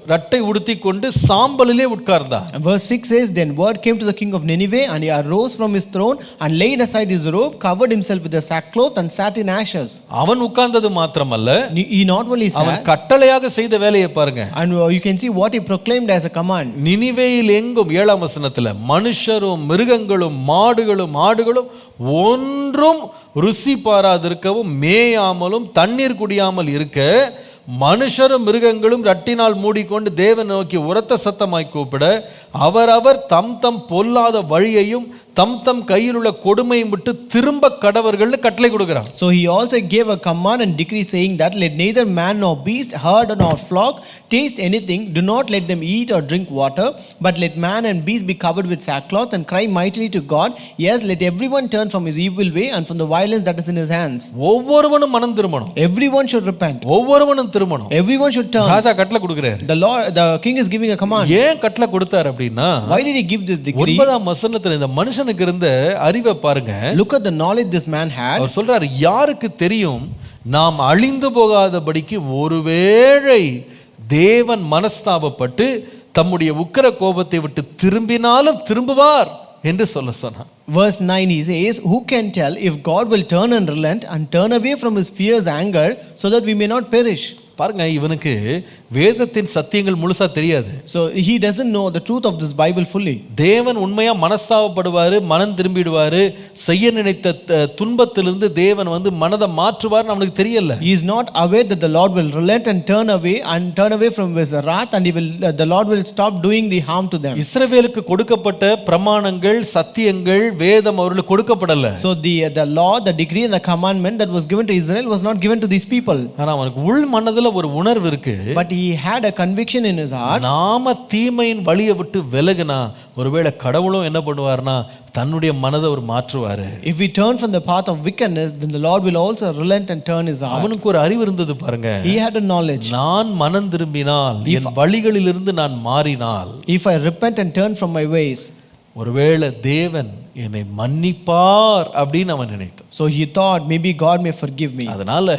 ரட்டை உடுத்தி கொண்டு சாம்பலிலே உட்கார்ந்தான்.
Verse 6 says, then word came to the king of Nineveh, and he arose from his throne and laid aside his robe, covered himself with a sackcloth and sat in ashes.
அவன் உட்கார்ந்தது மாத்திரமல்ல,
He not only
அவன்
sat,
கட்டளையாக செய்த வேலையை பாருங்க.
and you can see what he proclaimed as a command.
நினிவேயில் எங்கும் 7ஆம் வசனத்துல மனுஷரும் மிருகங்களும் மாடுகளும் ஆடுகளும் ஒன்றும் ருசி பாராதிருக்கவும் மேயாமலும் தண்ணீர் குடியாமல் இருக்க மனுஷரும் மிருகங்களும் ரட்டினால் மூடிக்கொண்டு தேவன் நோக்கி உரத்த சத்தமாய் கூப்பிட அவரவர் தம் தம் பொல்லாத வழியையும் தம் தம் கையில் உள்ள கொடுமையும் விட்டு திரும்ப கடவர்கள் கட்டளை கொடுக்கிறான்.
So he also gave a command and decree saying that let neither man nor beast, herd nor flock taste anything, do not let them eat or drink water, but let man and beast be covered with sackcloth and cry mightily to God. Yes, let everyone turn from his evil way and from the violence that is in his hands.
ஒவ்வொருவனும் மனம் திரும்பணும்.
Everyone should repent.
ஒவ்வொருவனும் திரும்பணும்.
Everyone should turn.
ராஜா கட்டளை கொடுக்கிறார்.
The king is giving a command.
ஏன் கட்டளை கொடுத்தார் அப்படினா,
why did he give this decree?
9ஆம் வசனத்துல இந்த மனுஷனுக்கு இருந்த அறிவை பாருங்க.
Look at the knowledge this man had.
அவர் சொல்றார், யாருக்கு தெரியும் நாம் அழிந்து போகாதபடிக்கு ஒருவேளை தேவன் மனஸ்தாபப்பட்டு தம்முடைய உக்கிர கோபத்தை விட்டு திரும்பினாலும் திரும்புவார் என்று சொன்னார்.
Verse 9 he says, who can tell if God will turn and relent and turn away from his fierce anger so that we may not perish?
பாருங்க, இவனுக்கு வேதத்தின் சத்தியங்கள் முழுசா தெரியாது.
So he doesn't know the truth of this Bible fully.
தேவன் உண்மையா மனஸ்தாபப்படுவாரு, மனம் திரும்பிடுவாரு, செய்ய நினைத்த துன்பத்திலிருந்து தேவன் மனதை மாற்றுவார் நமக்கு தெரியல.
He is not aware that the Lord will relent and turn away from his wrath, and the Lord will stop doing the harm to them.
இஸ்ரவேலுக்கு கொடுக்கப்பட்ட பிரமாணங்கள் சத்தியங்கள் வேதம் அவர்களுக்கு கொடுக்கப்படல.
So the law, the decree and the commandment that was given to Israel was not given to these people.
ஆனா அவனுக்கு உள் மனதுல ஒரு உணர்வு இருக்கு.
But he had a conviction in his heart.
நாம தீமையின் வழியை விட்டு விலகினா ஒருவேளை கடவுளும் என்ன பண்ணுவார்னா தன்னுடைய மனதை ஒரு மாற்றுவாரு.
If we turn from the path of wickedness, then the Lord will also relent and turn his heart.
அவனுக்கு ஒரு அறிவு இருந்தது பாருங்க.
He had a knowledge.
நான் மனம் திரும்பினால், என் வழிகளிலிருந்து நான் மாறினால்,
if I repent and turn from my ways,
ஒருவேளை தேவன் என்னை மன்னிப்பார் அப்படின்னு அவன் நினைத்தான்.
So he thought maybe God may forgive me.
அதனால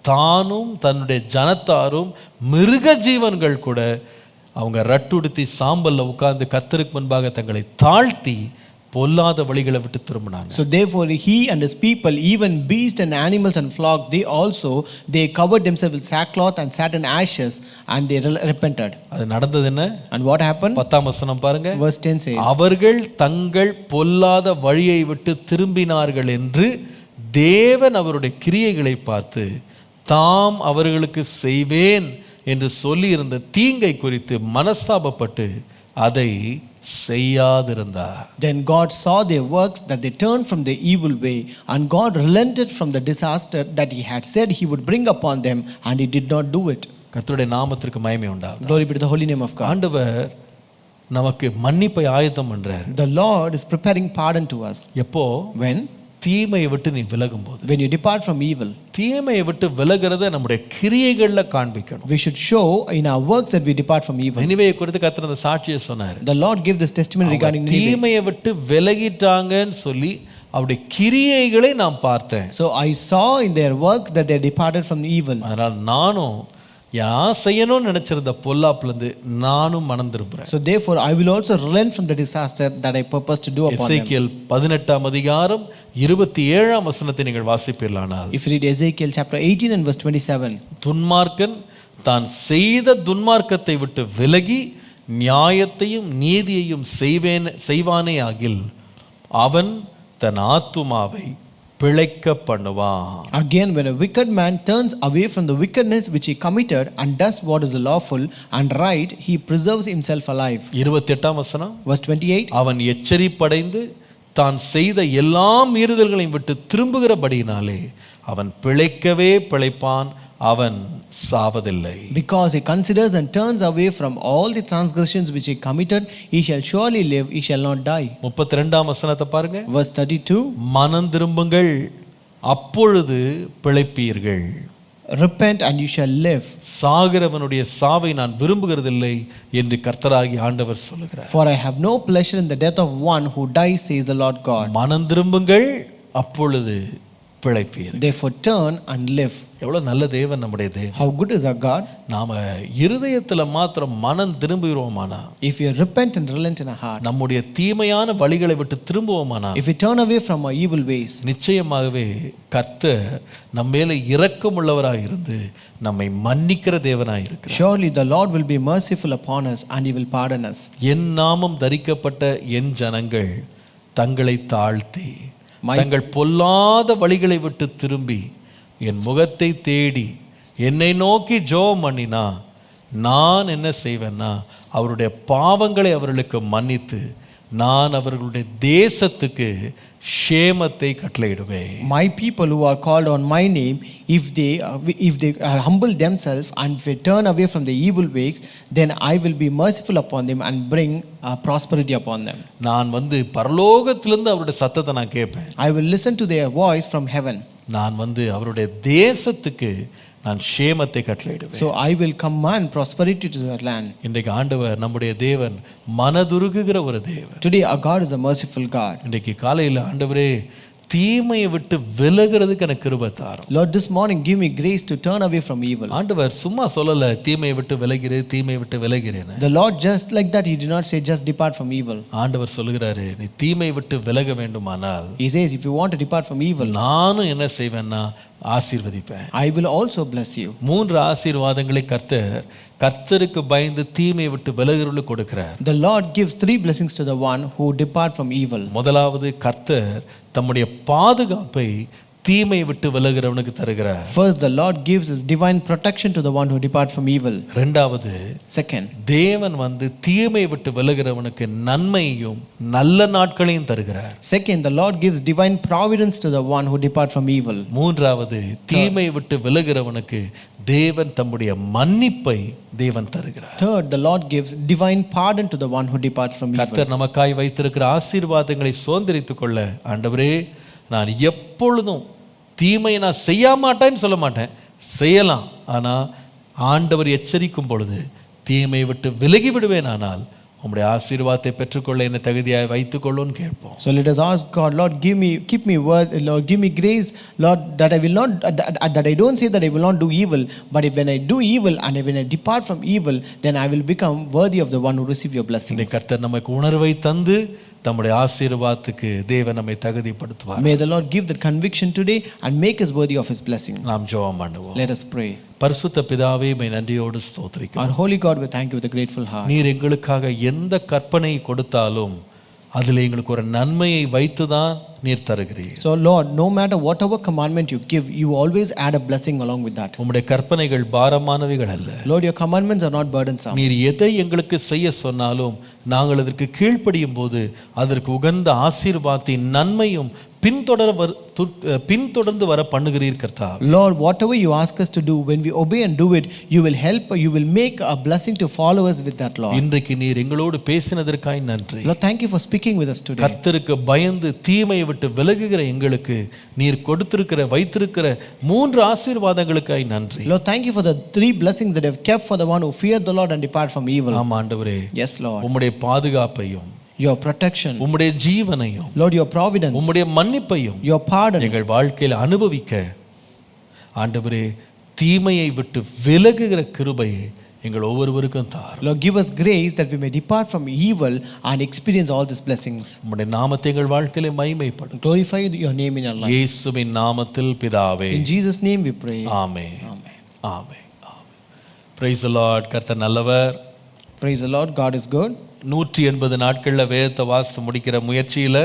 தானும் தன்னுடைய ஜனத்தாரும் மிருக ஜீவன்கள் கூட அவங்க ரட்டுடுத்தி சாம்பல்ல உட்கார்ந்து கர்த்தருக்கு முன்பாக தங்களை தாழ்த்தி பொல்லாத வழிகளை விட்டு திரும்பினாங்க.
So therefore he and his people, even beasts and animals and flock, they covered themselves with sackcloth and sat in ashes, and they repented.
அது நடந்தது என்ன?
And what happened?
10ஆம் வசனம் பாருங்க.
Verse 10 says,
அவர்கள் தங்கள் பொல்லாத வழியை விட்டு திரும்பினார்கள் என்று தேவன் அவருடைய கிரியைகளை பார்த்து தாம் அவர்களுக்கு செய்வேன் என்று சொல்லி இருந்த தீங்கை குறித்து மனஸ்தாபப்பட்டு அதை செய்யாதிருந்தார்.
Then God saw their works, that they turned from their evil way, and God relented from the disaster that he had said he would bring upon them, and he did not do it.
கர்த்தருடைய நாமத்திற்கு மகிமை உண்டாவதாக.
Glory be to the holy name of God.
ஆண்டவர் நமக்கு மன்னிப்பை ஆயத்தம் பண்றார்.
The Lord is preparing pardon to us.
எப்போ?
When?
தீமையை விட்டு நீ விலகும்போது.
When you depart from evil.
தீமையை விட்டு விலகிறத நம்முடைய கிரியைகள்ல காண்பிக்கணும்.
We should show in our works that we depart from evil.
நினிவேயை குறித்து கர்த்தர் அந்த சாட்சியை சொன்னார்.
The Lord gave this testimony regarding Nineveh.
தீமையை விட்டு விலகிட்டாங்கன்னு சொல்லி அவருடைய கிரியைகளை நான் பார்த்தேன்.
So I saw in their works that they departed from evil.
அதனால் நானும் நான் செய்யணும்னு நினைச்சிருந்த பொல்லாப்புல இருந்து நானும் மனம் திரும்புறேன்.
So therefore I will also relent from the disaster that I purpose to do upon them.
எசேக்கியேல் 18 அதிகாரம் 27 வசனத்தை நீங்கள் வாசிப்பீர்களானால்,
If you read Ezekiel chapter 18 and verse 27,
துன்மார்க்கன் தான் செய்த துன்மார்க்கத்தை விட்டு விலகி நியாயத்தையும் நீதியையும் செய்வானே ஆகில் அவன் தன் ஆத்துமாவை பிழைக்க பண்ணுவான்.
again when a wicked man turns away from the wickedness which he committed and does what is lawful and right, he preserves himself alive.
28 வசனம்,
Verse 28,
அவன் எச்சரிப்படைந்து தான் செய்த எல்லா மீறுதல்களையும் விட்டு திரும்புகிறபடியினாலே அவன் பிழைக்கவே பிழைப்பான், அவன் சாவதில்லை.
because he considers and turns away from all the transgressions which he committed, he shall surely live, he shall not die.
32 வசனத்தை பாருங்க.
Verse 32,
மனம் திரும்புங்கள், அப்பொழுது பிழைப்பீர்கள்.
repent and you shall live.
சாகிறவனுடைய சாவை நான் விரும்புகிறதில்லை என்று கர்த்தராகிய ஆண்டவர் சொல்லுகிறார்.
For I have no pleasure in the death of one who dies, says the Lord God.
மனம் திரும்புங்கள், அப்பொழுது பிழைப்பீர்கள்.
Therefore turn and live.
எவ்வளவு நல்ல தேவன் நம்முடைய தேவன்.
How good is our God?
நாம இருதயத்துல மாத்திரம் மனம் திரும்புகிறோமானா,
If you repent and relent in our heart,
நம்முடைய தீமையான வழிகளை விட்டு திரும்புவோமானா,
if we turn away from our evil ways,
நிச்சயமாகவே கர்த்தர் நம்ம மேல இரக்கமுள்ளவராய் இருந்து நம்மை மன்னிக்கிற தேவனாய் இருக்கிறார்.
surely the Lord will be merciful upon us and he will pardon us.
என் நாமம் தரிக்கப்பட்ட என் ஜனங்கள் தங்களை தாழ்த்தி தங்கள் பொல்லாத வழிகளை விட்டு திரும்பி என் முகத்தை தேடி என்னை நோக்கி ஜெபம் பண்ணினா, நான் என்ன செய்வேன்னா அவருடைய பாவங்களை அவர்களுக்கு மன்னித்து நான் அவர்களுடைய தேசத்துக்கு ஷேமத்தை கட்டளையிடுவேன்.
My people who are called on my name, if they humble themselves and if they turn away from the evil ways, then I will be merciful upon them and bring prosperity upon them.
நான் பரலோகத்திலிருந்து அவருடைய சத்தத்தை நான் கேட்பேன்.
I will listen to their voice from heaven.
நான் அவருடைய தேசத்துக்கு நான் ஷேமத்தை கட்டளையிடுவேன்.
So I will command prosperity to their land.
இன்றைக்கு ஆண்டவர் நம்முடைய தேவன் மனதுருகுகிற ஒரு தேவன்.
Today our God is a merciful God.
இன்றைக்கு காலையில் ஆண்டவரே தீமையை விட்டு விலகிறதுக்கு எனக்கு கிருபை தாரும்.
Lord, this morning give me grace to turn away from evil.
ஆண்டவர் சும்மா சொல்லல தீமையை விட்டு விலகிரு தீமையை விட்டு விலகிறேன்னு.
The Lord just like that, he did not say just depart from evil.
ஆண்டவர் சொல்லுகிறாரு நீ தீமையை விட்டு விலக வேண்டுமானால்,
He says if you want to depart from evil,
நானும் என்ன செய்வேன்னா ஆசீர்வதிப்பேன்.
I will also bless you.
3 ஆசீர்வாதங்களை கர்த்தருக்கு பயந்து தீமையை விட்டு விலகிறவர்களுக்கு கொடுக்கிறார்.
The Lord gives 3 blessings to the one who depart from evil.
முதலாவது கர்த்தர் தம்முடைய பாதுகாப்பை தீமையை விட்டு விலகிறவனுக்கு தருகிறார்.
First, the Lord gives his divine protection to the one who depart from evil.
இரண்டாவது,
second,
தேவன் தீமையை விட்டு விலகிறவனுக்கு நன்மையையும் நல்ல நாட்களையும் தருகிறார்.
second, the Lord gives divine providence to the one who depart from evil.
மூன்றாவது, தீமையை விட்டு விலகிறவனுக்கு தேவன் தம்முடைய மன்னிப்பை தேவன் தருகிறார்.
Third, the Lord gives divine pardon to the one who departs from evil.
கர்த்தர் நமக்காய் வைத்திருக்கிற ஆசீர்வாதங்களை சுதந்தரித்துக் கொள்ள, ஆண்டவரே நான் எப்பொழுதும் தீமையை நான் செய்ய மாட்டேன்னு சொல்ல மாட்டேன், செய்யலாம். ஆனால் ஆண்டவர் எச்சரிக்கும் பொழுது தீமையை விட்டு விலகி விடுவேன். ஆனால் உம்முடைய ஆசீர்வாதத்தை பெற்றுக்கொள்ள என்னை தகுதியாக வைத்துக் கொள்ளுன்னு கேட்போம்.
So let us ask God, Lord, keep me word, Lord, give me grace, Lord, that I will not, that I don't say that I will not do evil, but when I do evil and when I depart from evil, then I will become worthy of the one who receive your blessings.
இந்த கர்த்தர் நமக்கு உணர்வை தந்து தம்முடைய ஆசீர்வாதத்துக்கு தேவன் நம்மை தகுதிப்படுத்துவார்.
May the Lord give that conviction today and make us worthy of his blessing.
நாம் ஜெபம் பண்ணுவோம்.
Let us pray.
பரிசுத்த பிதாவே, மை நன்றியோடு ஸ்தோத்திரிக்கிறோம்.
Our holy God, we thank you with a grateful heart.
நீர் எங்களுக்காக எந்த கற்பனை கொடுத்தாலும் அதில் எங்களுக்கு ஒரு நன்மையை வைத்துதான் நீர் தருகிறீர்.
So Lord, no matter whatever commandment you give, you always add a blessing along with that.
உம்முடைய கற்பனைகள் பாரமானவைகள் அல்ல.
Lord, your commandments are not burdensome.
நீர் எதை எங்களுக்கு செய்ய சொன்னாலும் நாங்கள் அதற்கு கீழ்ப்படியும் போது அதற்கு உகந்த ஆசீர்வாதத்தின் நன்மையும் பின்தொடர்ந்து வர பண்ணுகிறீர் கர்த்தா.
Lord, whatever you ask us to do, when we obey and do it, you will help, you will make a blessing to follow us with that, Lord.
இன்றைக்கு நீர் எங்களோடு பேசினதற்காய் நன்றி.
Lord, thank you for speaking with us today.
கர்த்தருக்கு பயந்து தீமையை விட்டு விலகுகிற எங்களுக்கு நீர் வைத்திருக்கிற 3 ஆசீர்வாதங்களுக்காய் நன்றி.
Lord, thank you for the 3 blessings that you have kept for the one who feared the Lord and depart from evil.
ஆமா ஆண்டவரே.
Yes, Lord.
உம்முடைய பாதுகாப்பையும்,
your protection,
உம்முடைய ஜீவனையும்,
Lord, your providence,
உம்முடைய மன்னிப்பையும்
your pardon,
எங்கள் வாழ்க்கையில் அனுபவிக்க ஆண்டவரே தீமையை விட்டு விலகுகிற கிருபையை எங்கள் ஒவ்வொருவருக்கும் தாரும்.
Lord, give us grace that we may depart from evil and experience all these blessings.
உம்முடைய நாமத்தை எங்கள் வாழ்க்கையிலே மகிமைப்படும்.
Glorify your name in our life.
இயேசுவின் நாமத்தில் பிதாவே.
In Jesus' name we pray.
Amen. Amen. Praise the Lord. கர்த்தர் நல்லவர்.
Praise the Lord. God is good.
180 நாட்கள்ல வேதத்தை வாசித்து முடிக்கிற முயற்சியில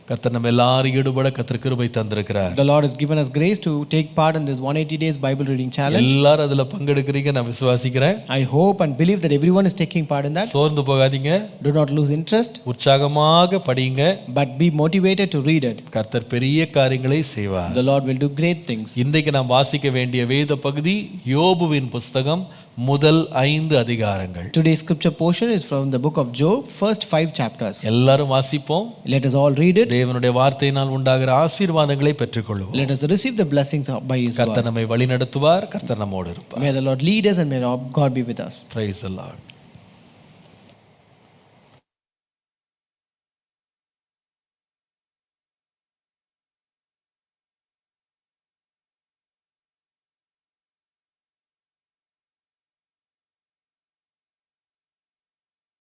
கர்த்தர் நம்ம எல்லாரும் ஈடுபட கர்த்தர் கிருபை தந்திருக்கிறார்.
The Lord has given us grace to take part in this 180 days Bible reading challenge.
எல்லாரும் அதுல பங்கெடுக்கிறீங்க நான் விசுவாசிக்கிறேன்.
I hope and believe that everyone is taking part in that.
சோர்ந்து போகாதீங்க.
Do not lose interest,
உற்சாகமாக படிங்க.
but be motivated to read it.
கர்த்தர் பெரிய காரியங்களை செய்வார்.
The Lord will do great things.
இன்றைக்கு நாம் வாசிக்க வேண்டிய வேத பகுதி யோபுவின் புஸ்தகம் முதல் 5 அதிகாரங்கள்.
Today's scripture portion is from the book of Job, first 5 chapters.
எல்லாரும் வாசிப்போம்.
Let us all read it.
தேவனுடைய வார்த்தையினால் உண்டாகிற ஆசீர்வாதங்களை பெற்றுக்கொள்வோம்.
Let us receive the blessings by His word.
கர்த்தர் நம்மை வழிநடத்துவார். கர்த்தர் நம்மோடு இருப்பார்.
May the Lord lead us and may God be with us.
Praise the Lord.